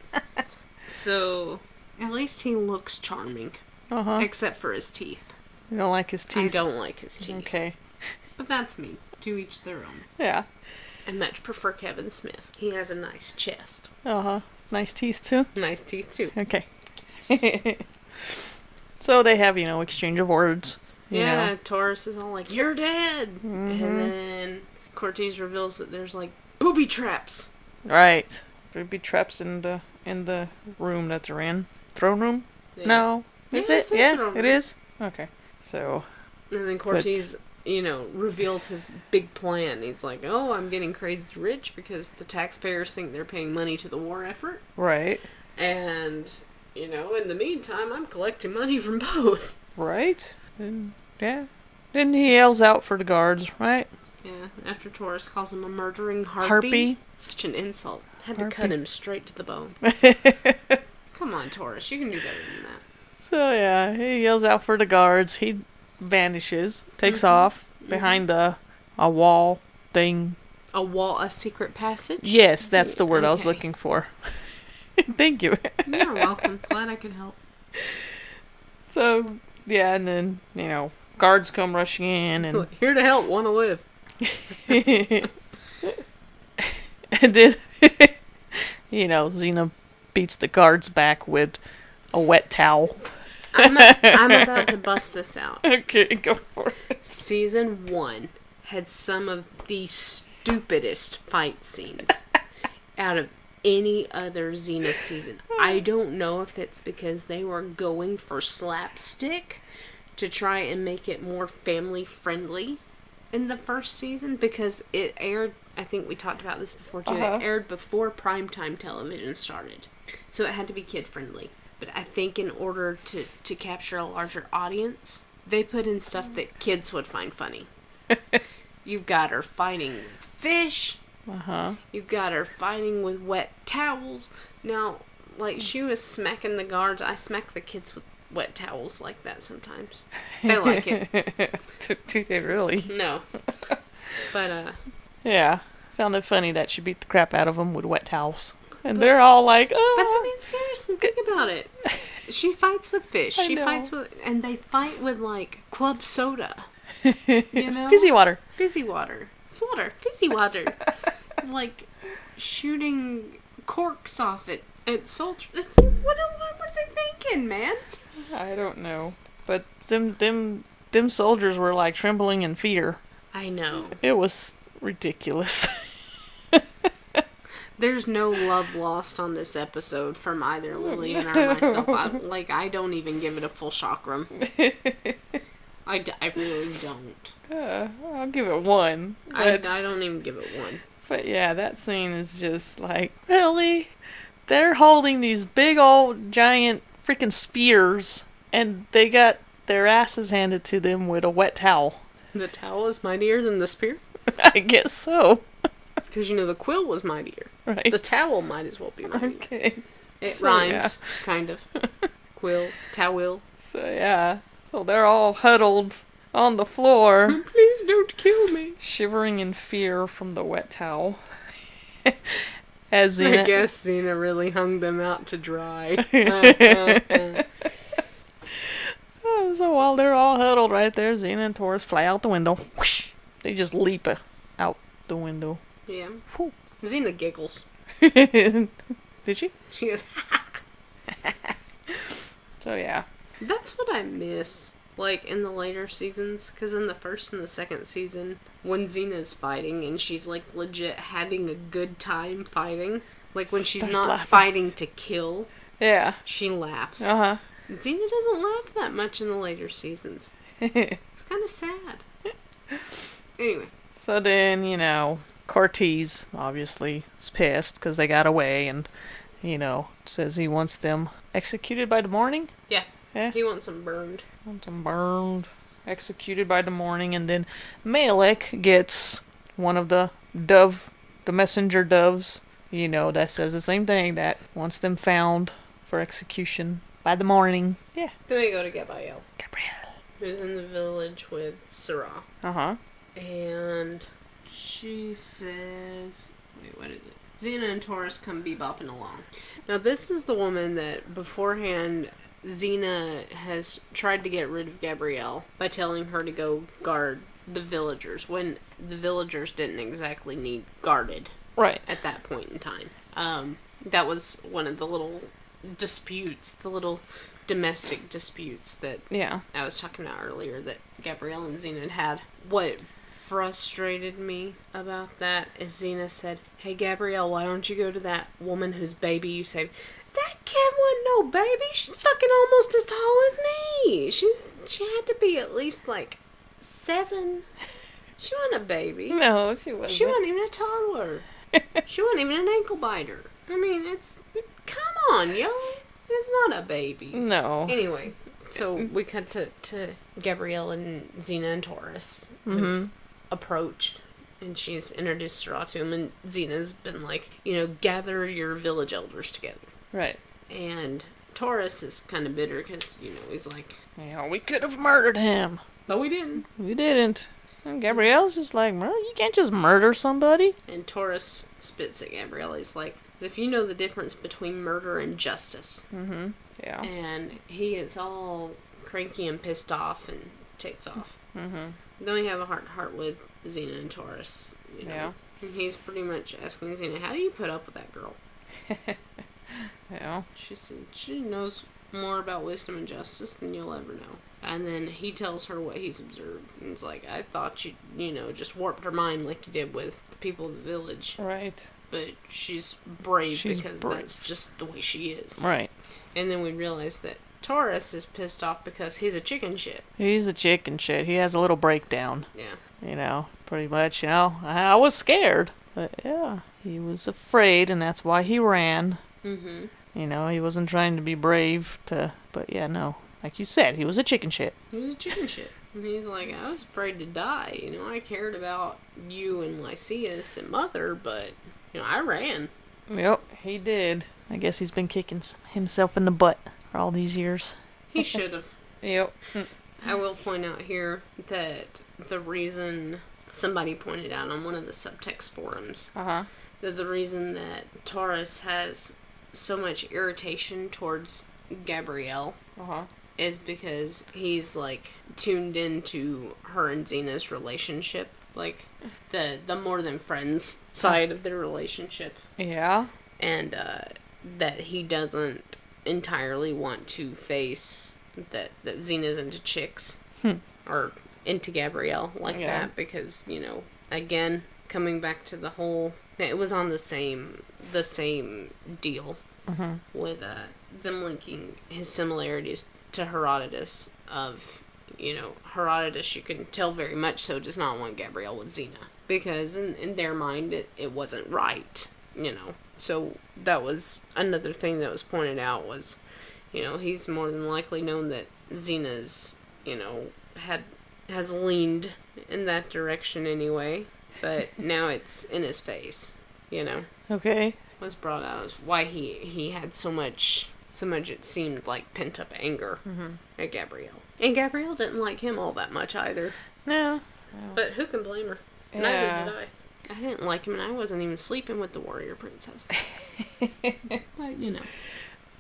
So, at least he looks charming. Uh-huh. Except for his teeth. You don't like his teeth? I don't like his teeth. Okay. But that's me. To each their own. Yeah. I much prefer Kevin Smith. He has a nice chest. Uh-huh. Nice teeth, too? Nice teeth, too. Okay. So they have, exchange of words. You know. Toris is all like, "You're dead!" Mm-hmm. And then Cortez reveals that there's, like, booby traps. Right. Booby traps in the room that they're in. Throne room? Yeah. No. Is it? Yeah, it is? Okay. So. And then Cortez, reveals his big plan. He's like, "Oh, I'm getting crazy rich because the taxpayers think they're paying money to the war effort. Right. And, in the meantime, I'm collecting money from both." Right. And, yeah. Then he yells out for the guards, right? Yeah, after Toris calls him a murdering harpy. Such an insult. Had to cut him straight to the bone. Come on, Toris, you can do better than that. So, yeah, he yells out for the guards. He vanishes, takes off behind a wall thing. A secret passage? Yes, that's the word I was looking for. Thank you. You're welcome. Glad I could help. So, yeah, and then, guards come rushing in. And here to help, want to live. And then, Xena beats the guards back with a wet towel. I'm about to bust this out. Okay, go for it. Season 1 had some of the stupidest fight scenes out of any other Xena season. I don't know if it's because they were going for slapstick to try and make it more family friendly in the first season, because it aired, I think we talked about this before too, It aired before primetime television started. So it had to be kid friendly. But I think in order to capture a larger audience, they put in stuff that kids would find funny. You've got her fighting with fish. You've got her fighting with wet towels. Now, like, she was smacking the guards. I smack the kids with wet towels like that sometimes. They like it. Do they really? No. But, yeah. Found it funny that she beat the crap out of them with wet towels. And they're all like, oh. But I mean, seriously, think about it. She fights with fish. And they fight with, like, club soda. Fizzy water. Fizzy water. It's water. Fizzy water. Like, shooting corks off at soldiers. What were they thinking, man? I don't know. But them soldiers were, like, trembling in fear. I know. It was ridiculous. There's no love lost on this episode from either Lillian or myself. I don't even give it a full chakram. I really don't. I'll give it 1. I don't even give it 1. But yeah, that scene is just like, really? They're holding these big old giant freaking spears, and they got their asses handed to them with a wet towel. The towel is mightier than the spear? I guess so. Because, the quill was mightier. Right. The towel might as well be mightier. Okay. It rhymes, kind of. Quill, towel. So, yeah. So they're all huddled on the floor. Please don't kill me. Shivering in fear from the wet towel. As Xena... I guess Xena really hung them out to dry. So while they're all huddled right there, Xena and Toris fly out the window. Whoosh! They just leap out the window. Yeah. Whew. Xena giggles. Did she? She goes, So, yeah. That's what I miss, like, in the later seasons. Because in the first and the second season, when Xena's fighting and she's, like, legit having a good time fighting, like, when she's not fighting to kill, yeah, she laughs. Xena doesn't laugh that much in the later seasons. It's kind of sad. Anyway. So then, Cortez, obviously, is pissed because they got away and, says he wants them executed by the morning? Yeah. Yeah? He wants them burned. Executed by the morning, and then Malek gets one of the messenger doves, that says the same thing, that wants them found for execution by the morning. Yeah. Then we go to Gabrielle. Who's in the village with Sarah. And she says... Wait, what is it? Xena and Toris come bebopping along. Now, this is the woman that beforehand Xena has tried to get rid of Gabrielle by telling her to go guard the villagers, when the villagers didn't exactly need guarded. Right. At that point in time. that was one of the little disputes, the little domestic disputes that I was talking about earlier that Gabrielle and Xena had. What frustrated me about that is Xena said, "Hey Gabrielle, why don't you go to that woman whose baby you saved?" That kid wasn't no baby. She's fucking almost as tall as me. She had to be at least like 7. She wasn't a baby. No, she wasn't. She wasn't even a toddler. She wasn't even an ankle biter. I mean, come on, yo. It's not a baby. No. Anyway, so we cut to Gabrielle and Xena and Toris who've approached, and she's introduced her to him, and Xena's been like, gather your village elders together. Right. And Toris is kind of bitter because, he's like, we could have murdered him. But we didn't. We didn't. And Gabrielle's just like, you can't just murder somebody. And Toris spits at Gabrielle. He's like, if you know the difference between murder and justice. Mm-hmm. Yeah. And he gets all cranky and pissed off and takes off. Mm-hmm. Then we have a heart-to-heart with Xena and Toris. Yeah. And he's pretty much asking Xena, how do you put up with that girl? Yeah. She said she knows more about wisdom and justice than you'll ever know. And then he tells her what he's observed. And he's like, I thought you, just warped her mind like you did with the people of the village. Right. But she's brave because that's just the way she is. Right. And then we realize that Toris is pissed off because he's a chicken shit. He's a chicken shit. He has a little breakdown. Yeah. Pretty much, I was scared. But yeah, he was afraid, and that's why he ran. Mm-hmm. He wasn't trying to be brave but yeah, no. Like you said, he was a chicken shit. He was a chicken shit. And he's like, I was afraid to die. I cared about you and Lycius and Mother, but, I ran. Yep, he did. I guess he's been kicking himself in the butt for all these years. He should have. Yep. I will point out here that the reason somebody pointed out on one of the subtext forums that the reason that Toris has so much irritation towards Gabrielle is because he's like tuned into her and Xena's relationship, like the more than friends side of their relationship. Yeah. And that he doesn't entirely want to face that Xena's into chicks or into Gabrielle like that because, again, coming back to the whole, it was on the same deal with them linking his similarities to Herodotus of, Herodotus, you can tell very much so, does not want Gabrielle with Xena. Because in their mind, it wasn't right, So that was another thing that was pointed out was, he's more than likely known that Xena's, has leaned in that direction anyway. But now it's in his face, Okay. Was brought out as why he had so much it seemed like pent up anger at Gabrielle. And Gabrielle didn't like him all that much either. No. But who can blame her? Yeah. Neither did I. I didn't like him and I wasn't even sleeping with the warrior princess. But,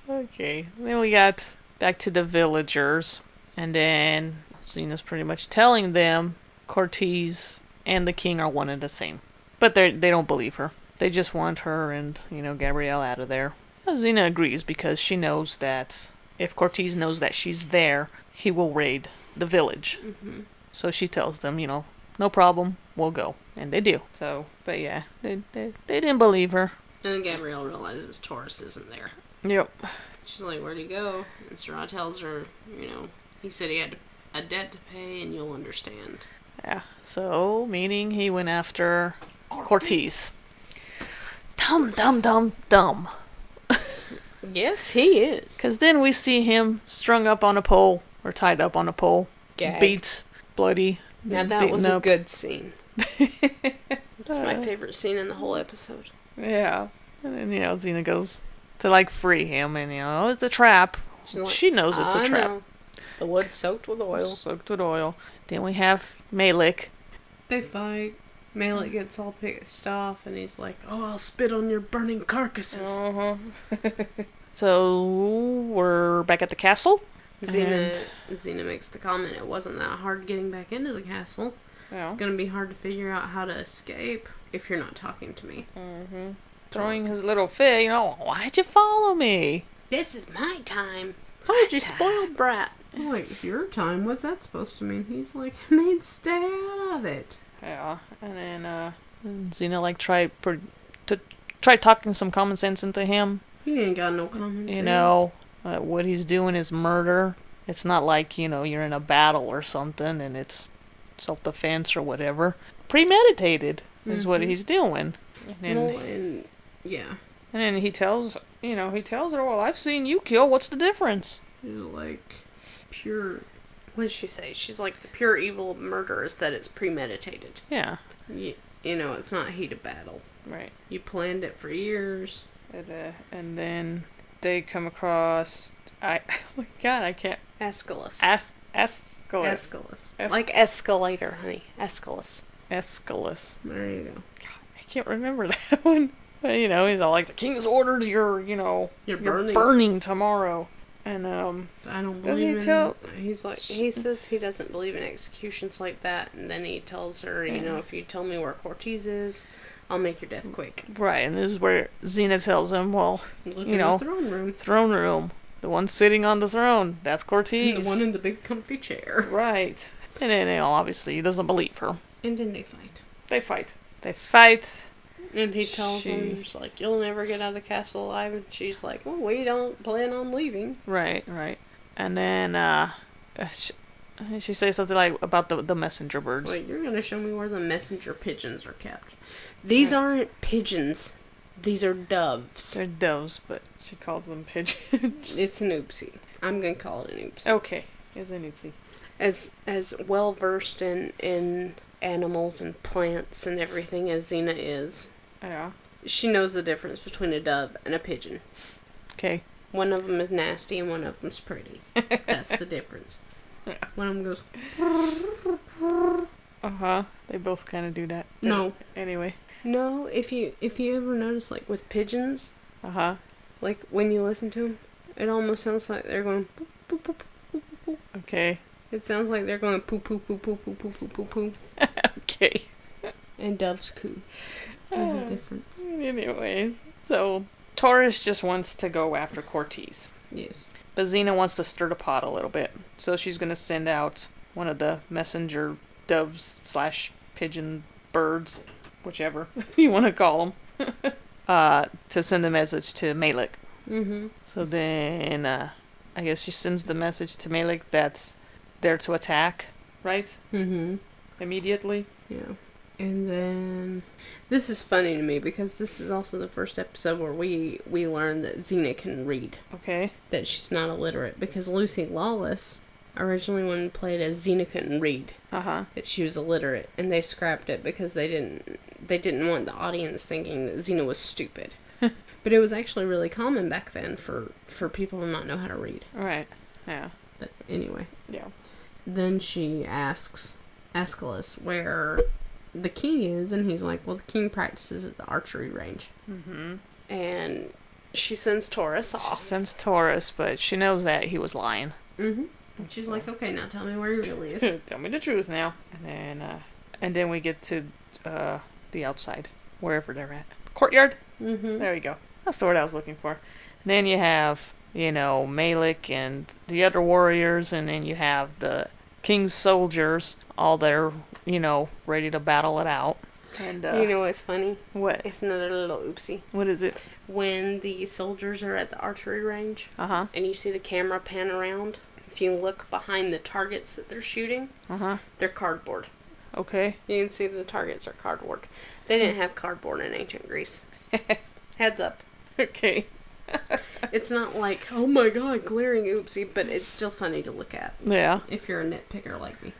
Okay. Then we got back to the villagers. And then Xena's pretty much telling them Cortez and the king are one and the same. But they don't believe her. They just want her and, Gabrielle out of there. Xena agrees because she knows that if Cortez knows that she's there, he will raid the village. Mm-hmm. So she tells them, no problem, we'll go. And they do. So, but yeah, they didn't believe her. And then Gabrielle realizes Toris isn't there. Yep. She's like, where'd he go? And Sarah tells her, he said he had a debt to pay and you'll understand. Yeah, so, meaning he went after Cortez. Dumb. Yes, he is. Because then we see him strung up on a pole, or tied up on a pole. Gagged. Beats, bloody. Now that was a good scene. It's my Uh, favorite scene in the whole episode. Yeah. And then, Xena goes to, free him, and, it's a trap. She's like, She knows it's a trap. know. The wood's soaked with oil. Soaked with oil. Then we have Malik. They fight. Malik gets all pissed off, and he's like, oh, I'll spit on your burning carcasses. So, we're back at the castle. Xena makes the comment, it wasn't that hard getting back into the castle. Yeah. It's going to be hard to figure out how to escape if you're not talking to me. Mm-hmm. throwing his little fit, why'd you follow me? This is my time. Told you, spoiled brat. I'm like, your time? What's that supposed to mean? He's like, made stay out of it. Yeah, and then Xena try talking some common sense into him. He ain't got no common sense. What he's doing is murder. It's not like, you're in a battle or something and it's self-defense or whatever. Premeditated is what he's doing. And then he tells her, well, I've seen you kill. What's the difference? You're like, pure... What did she say? She's like, the pure evil of murder is that it's premeditated. Yeah. It's not heat of battle. Right. You planned it for years. And then they come across... oh my god, I can't... Aeschylus. Aeschylus. Like escalator, honey. Aeschylus. Aeschylus. There you go. God, I can't remember that one. But, he's all like, the king's orders, you're burning tomorrow. And, I don't does believe he tell... He says he doesn't believe in executions like that, and then he tells her, if you tell me where Cortez is, I'll make your death quick. Right, and this is where Xena tells him, well, Look in the throne room. Throne room. The one sitting on the throne, that's Cortez. The one in the big comfy chair. Right. And then, obviously, he doesn't believe her. And then they fight. They fight. And he tells her, he's like, you'll never get out of the castle alive. And she's like, well, we don't plan on leaving. Right. And then, she says something like about the messenger birds. Wait, you're going to show me where the messenger pigeons are kept. These aren't pigeons. These are doves. They're doves, but she calls them pigeons. It's an oopsie. I'm going to call it an oopsie. Okay, it's an oopsie. As well versed in animals and plants and everything as Xena is. Yeah. She knows the difference between a dove and a pigeon. Okay. One of them is nasty and one of them's pretty. That's the difference. Yeah. One of them goes... Uh-huh. They both kind of do that. No. Anyway. No, if you ever notice, like, with pigeons... Uh-huh. Like, when you listen to them, it almost sounds like they're going... Boop, boop, boop, boop, boop, boop. Okay. It sounds like they're going poo, poo, poo, poo, poo, poo, poo, poo, poo. Okay. And doves coo. The difference. Anyways, so Toris just wants to go after Cortez. Yes. But Xena wants to stir the pot a little bit. So she's going to send out one of the messenger doves / pigeon birds, whichever you want to call them, to send a message to Malik. Mm-hmm. So then, I guess she sends the message to Malik that's there to attack, right? Mm-hmm. Immediately. Yeah. And then... This is funny to me because this is also the first episode where we learn that Xena can read. Okay. That she's not illiterate. Because Lucy Lawless originally when it played as Xena couldn't read. Uh-huh. That she was illiterate. And they scrapped it because they didn't want the audience thinking that Xena was stupid. But it was actually really common back then for people to not know how to read. Right. Yeah. But anyway. Yeah. Then she asks Aeschylus where the king is, and he's like, well, the king practices at the archery range. Mm-hmm. And she sends Toris off. She sends Toris, but she knows that he was lying. Mm-hmm. And she's like, okay, now tell me where he really is. Tell me the truth now. And then we get to the outside, wherever they're at. Courtyard? Mm-hmm. There you go. That's the word I was looking for. And then you have, Malik and the other warriors, and then you have the king's soldiers, all there, ready to battle it out. And You know what's funny? what? It's another little oopsie. What is it? When the soldiers are at the archery range, Uh-huh. and you see the camera pan around, if you look behind the targets that they're shooting, Uh-huh. they're cardboard. Okay. You can see the targets are cardboard. They didn't have cardboard in ancient Greece. Heads up. Okay. It's not like, oh my god, glaring oopsie, but it's still funny to look at. Yeah. If you're a nitpicker like me.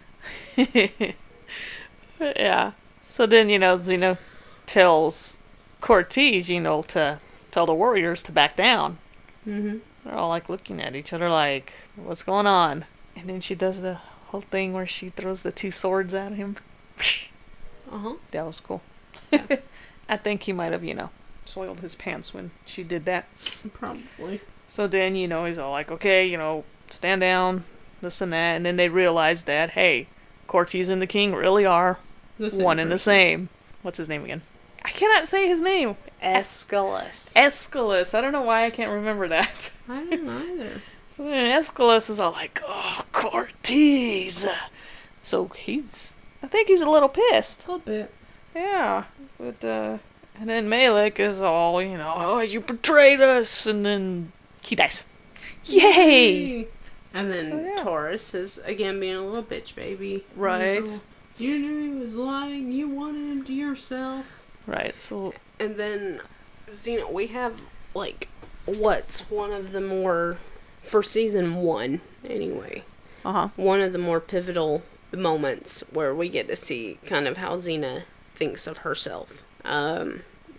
Yeah. So then, Xena tells Cortez, to tell the warriors to back down. Mm-hmm. They're all, looking at each other like, what's going on? And then she does the whole thing where she throws the 2 swords at him. Uh-huh. That was cool. Yeah. I think he might have, soiled his pants when she did that. Probably. So then, he's all like, okay, stand down, this and that. And then they realize that, hey, Cortez and the king really are one and the same. What's his name again? I cannot say his name. Aeschylus. Aeschylus. I don't know why I can't remember that. I don't know either. So then Aeschylus is all like, oh, Cortez. So I think he's a little pissed. A little bit. Yeah. But, and then Malik is all, oh, you betrayed us. And then he dies. Yay! And then Toris is, again, being a little bitch baby. Right. You knew he was lying. You wanted him to yourself. Right, so... And then, Xena, we have, like, what's one of the more... For season 1, anyway. Uh-huh. One of the more pivotal moments where we get to see kind of how Xena thinks of herself.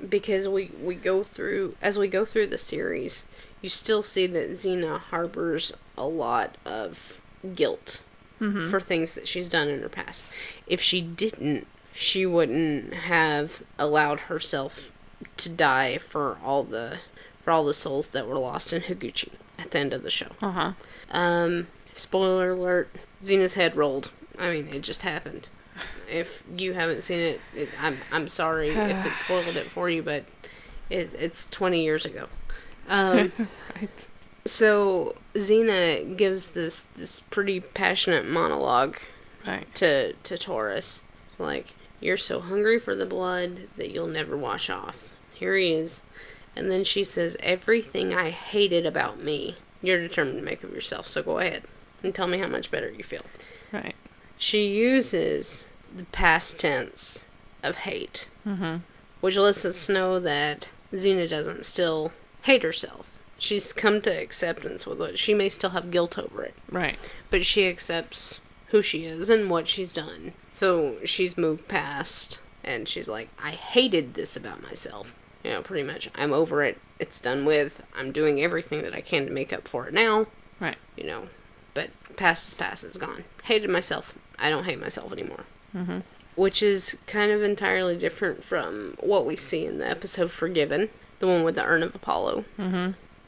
Because we go through... As we go through the series, you still see that Xena harbors a lot of guilt for things that she's done in her past. If she didn't, she wouldn't have allowed herself to die for all the souls that were lost in Higuchi at the end of the show. Spoiler alert, Xena's head rolled. I mean, it just happened. If you haven't seen it, I'm sorry if it spoiled it for you, but it's 20 years ago. Right. So Xena gives this pretty passionate monologue to Toris. It's like, you're so hungry for the blood that you'll never wash off. Here he is. And then she says, everything I hated about me, you're determined to make of yourself, so go ahead and tell me how much better you feel. Right. She uses the past tense of hate, which lets us know that Xena doesn't still hate herself. She's come to acceptance with it. She may still have guilt over it. Right. But she accepts who she is and what she's done. So she's moved past, and she's like, I hated this about myself. Pretty much, I'm over it. It's done with. I'm doing everything that I can to make up for it now. Right. But past is past. It's gone. Hated myself. I don't hate myself anymore. Which is kind of entirely different from what we see in the episode Forgiven, the one with the Urn of Apollo.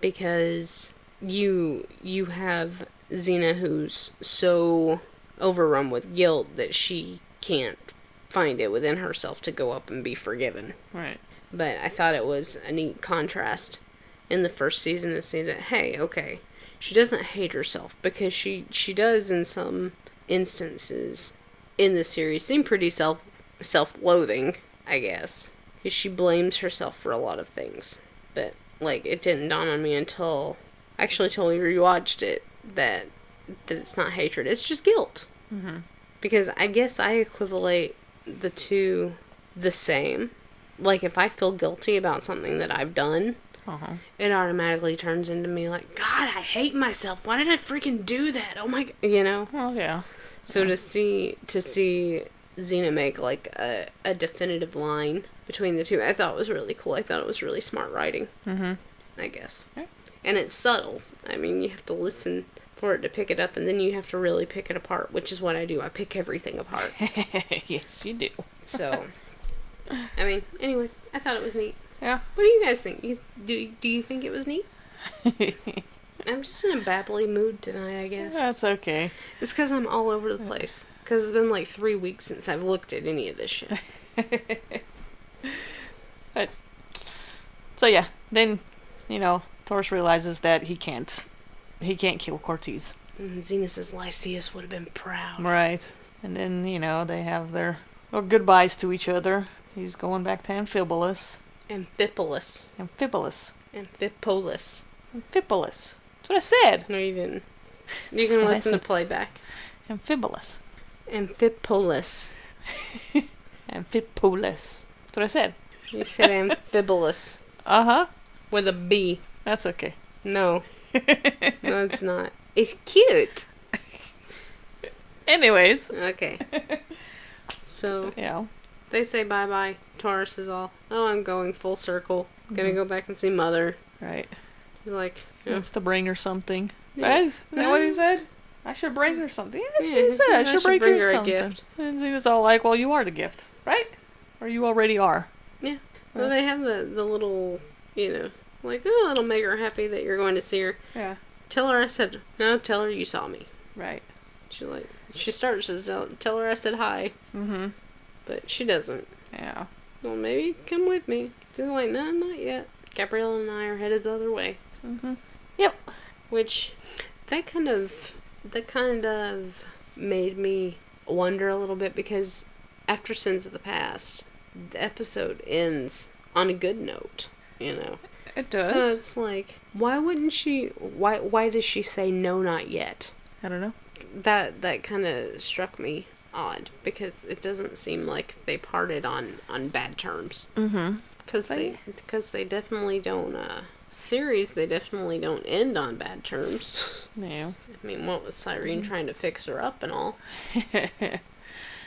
Because you have Xena who's so overrun with guilt that she can't find it within herself to go up and be forgiven. Right. But I thought it was a neat contrast in the first season to see that, hey, okay, she doesn't hate herself, because she does in some instances in the series seem pretty self-loathing, I guess. Because she blames herself for a lot of things. But, like, it didn't dawn on me until we rewatched it that it's not hatred, it's just guilt. Because I guess I equivalate the two the same. Like, if I feel guilty about something that I've done, it automatically turns into me like, God, I hate myself. Why did I freaking do that? Oh my, Oh, yeah. So to see Xena make, like, a definitive line between the two, I thought was really cool. I thought it was really smart writing. I guess. Yeah. And it's subtle. I mean, you have to listen for it to pick it up, and then you have to really pick it apart, which is what I do. I pick everything apart. Yes, you do. So... I mean, anyway, I thought it was neat. Yeah. What do you guys think? Do you think it was neat? I'm just in a babbly mood tonight, I guess. That's okay. It's because I'm all over the place. Because it's been like 3 weeks since I've looked at any of this shit. But, so yeah, then, Toris realizes that he can't kill Cortez. And Xena says Lycius would have been proud. Right. And then, they have their goodbyes to each other. He's going back to Amphibolus. Amphipolis. Amphibolus. Amphipolis. Amphibolus. That's what I said. No, you didn't. You can listen to playback. Amphibolus. Amphipolis. Amphipolis. That's what I said. You said Amphibolus. Uh-huh. With a B. That's okay. No. No, it's not. It's cute. Anyways. Okay. So, yeah. They say bye-bye. Toris is all, oh, I'm going full circle. Gonna go back and see Mother. Right. He's like, He wants to bring her something. Yeah. Right? Is that what he said? I should bring her something. Yeah, Yeah, he said I should bring her a something. gift. And he was all like, well, you are the gift, right? Or you already are. Yeah. Well, they have the little, like, oh, it'll make her happy that you're going to see her. Yeah. Tell her I said, no, tell her you saw me. Right. She starts to tell her I said hi. Mm-hmm. But she doesn't. Yeah. Well, maybe come with me. So like, no, not yet. Gabrielle and I are headed the other way. Mm-hmm. Yep. Which, that kind of made me wonder a little bit, because after Sins of the Past, the episode ends on a good note, you know. It does. So it's like, why wouldn't she? Why does she say no, not yet? I don't know. That kind of struck me odd, because it doesn't seem like they parted on bad terms. Mm-hmm. Because they definitely don't. Series, they definitely don't end on bad terms. No. I mean, what was Cyrene trying to fix her up and all?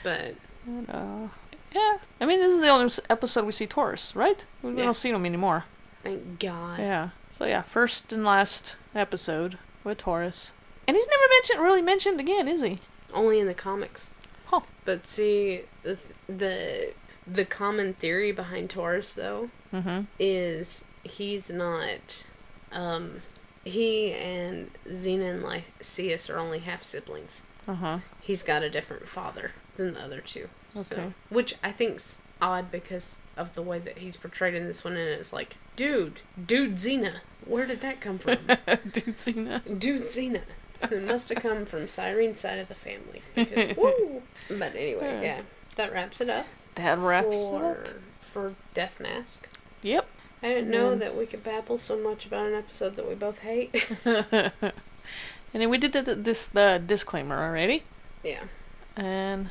But yeah. I mean, this is the only episode we see Toris, right? We don't see him anymore. Thank God. Yeah. So yeah, first and last episode with Toris, and he's never really mentioned again, is he? Only in the comics. Huh. But see, the common theory behind Toris, though, is he's not. He and Xena and Lycius are only half siblings. He's got a different father than the other two. Okay. So, which I think's odd because of the way that he's portrayed in this one, and it's like, dude Xena, where did that come from? Dude Xena. It must have come from Cyrene's side of the family. Because, woo! But anyway, yeah. That wraps it up. That wraps it up. For Death Mask. Yep. I didn't know that we could babble so much about an episode that we both hate. And then we did the disclaimer already. Yeah. And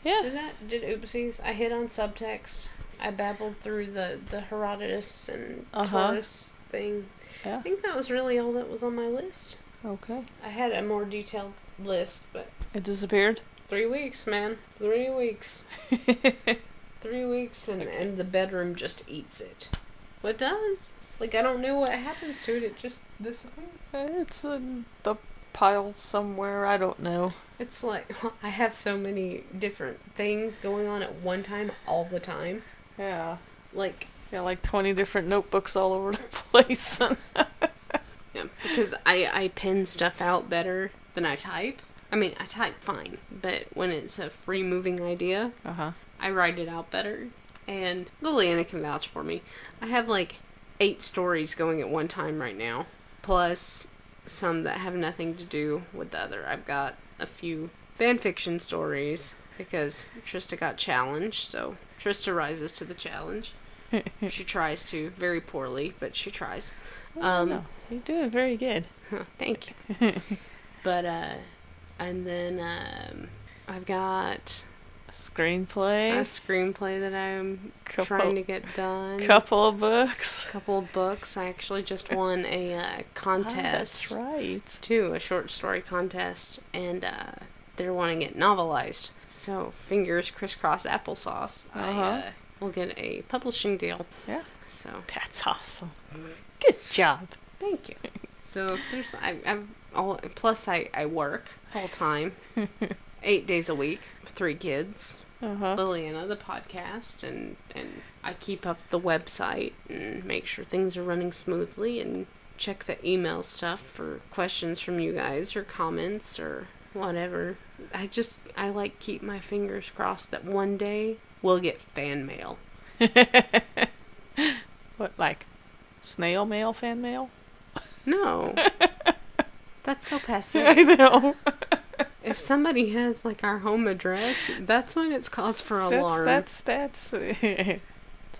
yeah. Did oopsies. I hit on subtext. I babbled through the Herodotus and Toris thing. Yeah. I think that was really all that was on my list. Okay. I had a more detailed list, but... It disappeared? 3 weeks, man. 3 weeks. 3 weeks, and the bedroom just eats it. Well, it does. Like, I don't know what happens to it. It just disappears. It's in the pile somewhere. I don't know. It's like, I have so many different things going on at one time, all the time. Yeah. Like... Yeah, like 20 different notebooks all over the place. Yeah, because I pen stuff out better than I type. I mean, I type fine, but when it's a free-moving idea, I write it out better. And Liliana can vouch for me. I have like 8 stories going at one time right now, plus some that have nothing to do with the other. I've got a few fanfiction stories because Trista got challenged, so Trista rises to the challenge. She tries to, very poorly, but she tries. No, you do it very good. Thank you. But, and then, I've got a screenplay that I'm trying to get done. Couple of books. I actually just won a contest. That's right. Too, a short story contest, and they're wanting it novelized. So, fingers crisscross applesauce. We'll get a publishing deal. Yeah. So that's awesome. Good job. Thank you. So there's plus I work full time, 8 days a week, 3 kids. Liliana, the podcast, and I keep up the website and make sure things are running smoothly and check the email stuff for questions from you guys or comments or whatever. I like keep my fingers crossed that one day we'll get fan mail. What, like snail mail, fan mail? No. That's so passé. I know. If somebody has like our home address, that's when it's cause for alarm. That's it's a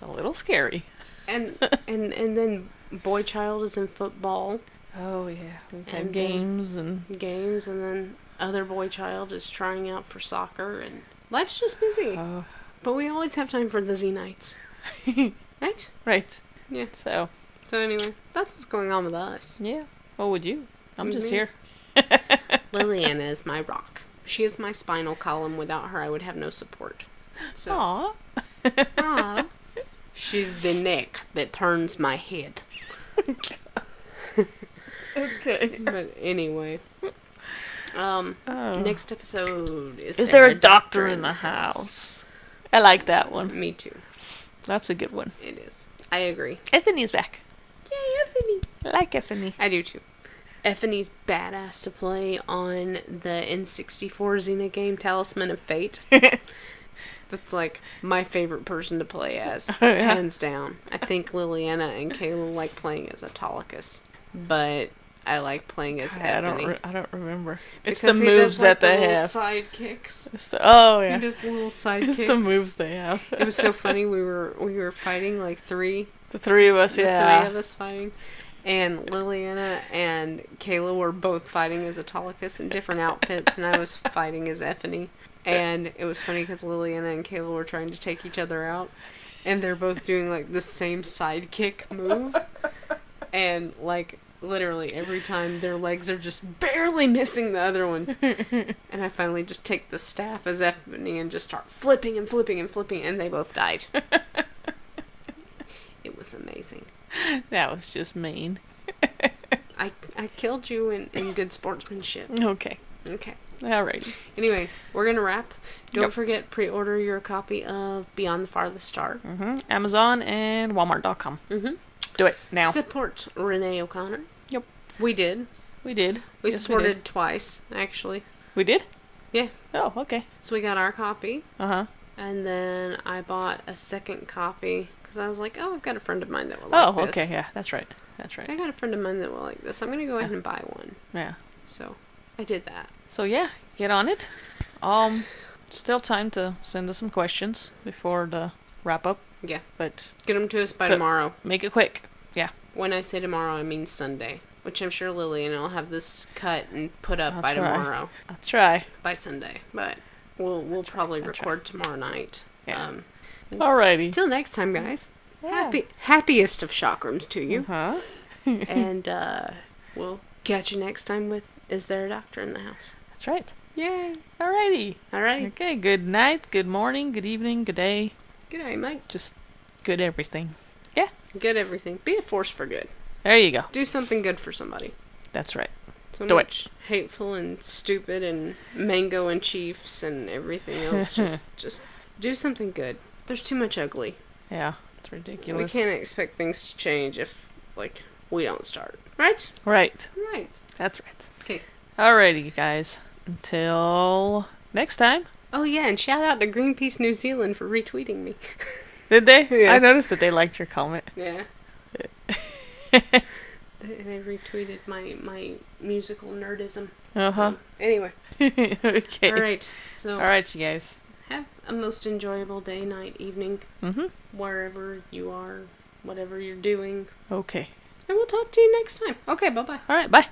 little scary. And then boy child is in football. Oh yeah, we've had games and then other boy child is trying out for soccer, and life's just busy. But we always have time for the XENITES. Right? Right. Yeah. So anyway, that's what's going on with us. Yeah. What would you? I'm just here. Liliana is my rock. She is my spinal column. Without her, I would have no support. So. Aww. She's the neck that turns my head. Okay. But anyway. Next episode is there a doctor in the house? I like that one. Me too. That's a good one. It is. I agree. Effie's back. Yay, Effie. I like Effie. I do too. Effie's badass to play on the N64 Xena game Talisman of Fate. That's like my favorite person to play as, Oh, yeah. hands down. I think Liliana and Kayla like playing as Autolycus, but I like playing as I Effany. don't remember. It's Because the he moves does, like, that they the little have. side kicks. Oh yeah. He does little side It's kicks. the moves they have. It was so funny. We were fighting like three. The three of us, The yeah. three of us fighting. And Liliana and Kayla were both fighting as Autolycus in different outfits, and I was fighting as Effany. And it was funny because Liliana and Kayla were trying to take each other out, and they're both doing like the same sidekick move, and like literally every time their legs are just barely missing the other one. And I finally just take the staff as Effany and just start flipping and flipping and flipping, and they both died. It was amazing. That was just mean. I killed you in good sportsmanship. Okay. Okay. Alrighty. Anyway, we're gonna wrap. Don't Yep. forget, pre-order your copy of Beyond the Farthest Star. Amazon and Walmart.com. Mm-hmm. Do it now. Support Renee O'Connor. Yep. We did. We did. We Yes, supported twice, actually. We did? Yeah. Oh, okay. So we got our copy, Uh-huh. and then I bought a second copy because I was like, oh, I've got a friend of mine that will like Oh, this. okay, yeah, that's right. That's I right. got a friend of mine that will like this. I'm gonna go ahead and buy one. Yeah. So I did that. So yeah, get on it. Still time to send us some questions before the wrap up, Yeah. but Get them to us by But- tomorrow. make it quick. Yeah. When I say tomorrow, I mean Sunday. Which I'm sure Lily and I'll have this cut and put up I'll by try. tomorrow. I'll try. By Sunday. But we'll probably I'll try. record tomorrow night. Yeah. Alrighty. Till next time, guys. Yeah. Happiest of chakrams to you. Huh? And we'll catch you next time with Is There a Doctor in the House? That's right. Yay. Alrighty. Alright. Okay, good night, good morning, good evening, good day. Good night, Mike. Just good everything. Good everything. Be a force for good. There you go. Do something good for somebody. That's right. So Do it. much hateful and stupid and mango and chiefs and everything else. just do something good. There's too much ugly. Yeah, it's We ridiculous. can't expect things to change if, like, we don't start. Right? Right. Right. That's right. Okay. Alrighty, guys. Until next time. Oh, yeah, and shout out to Greenpeace New Zealand for retweeting me. Did they? Yeah. I noticed that they liked your comment. Yeah. They retweeted my musical nerdism. Uh-huh. Anyway. Okay. Alright. So, Alright, you guys. have a most enjoyable day, night, evening, Mm-hmm. wherever you are, whatever you're doing. Okay. And we'll talk to you next time. Okay, bye-bye. Alright, bye.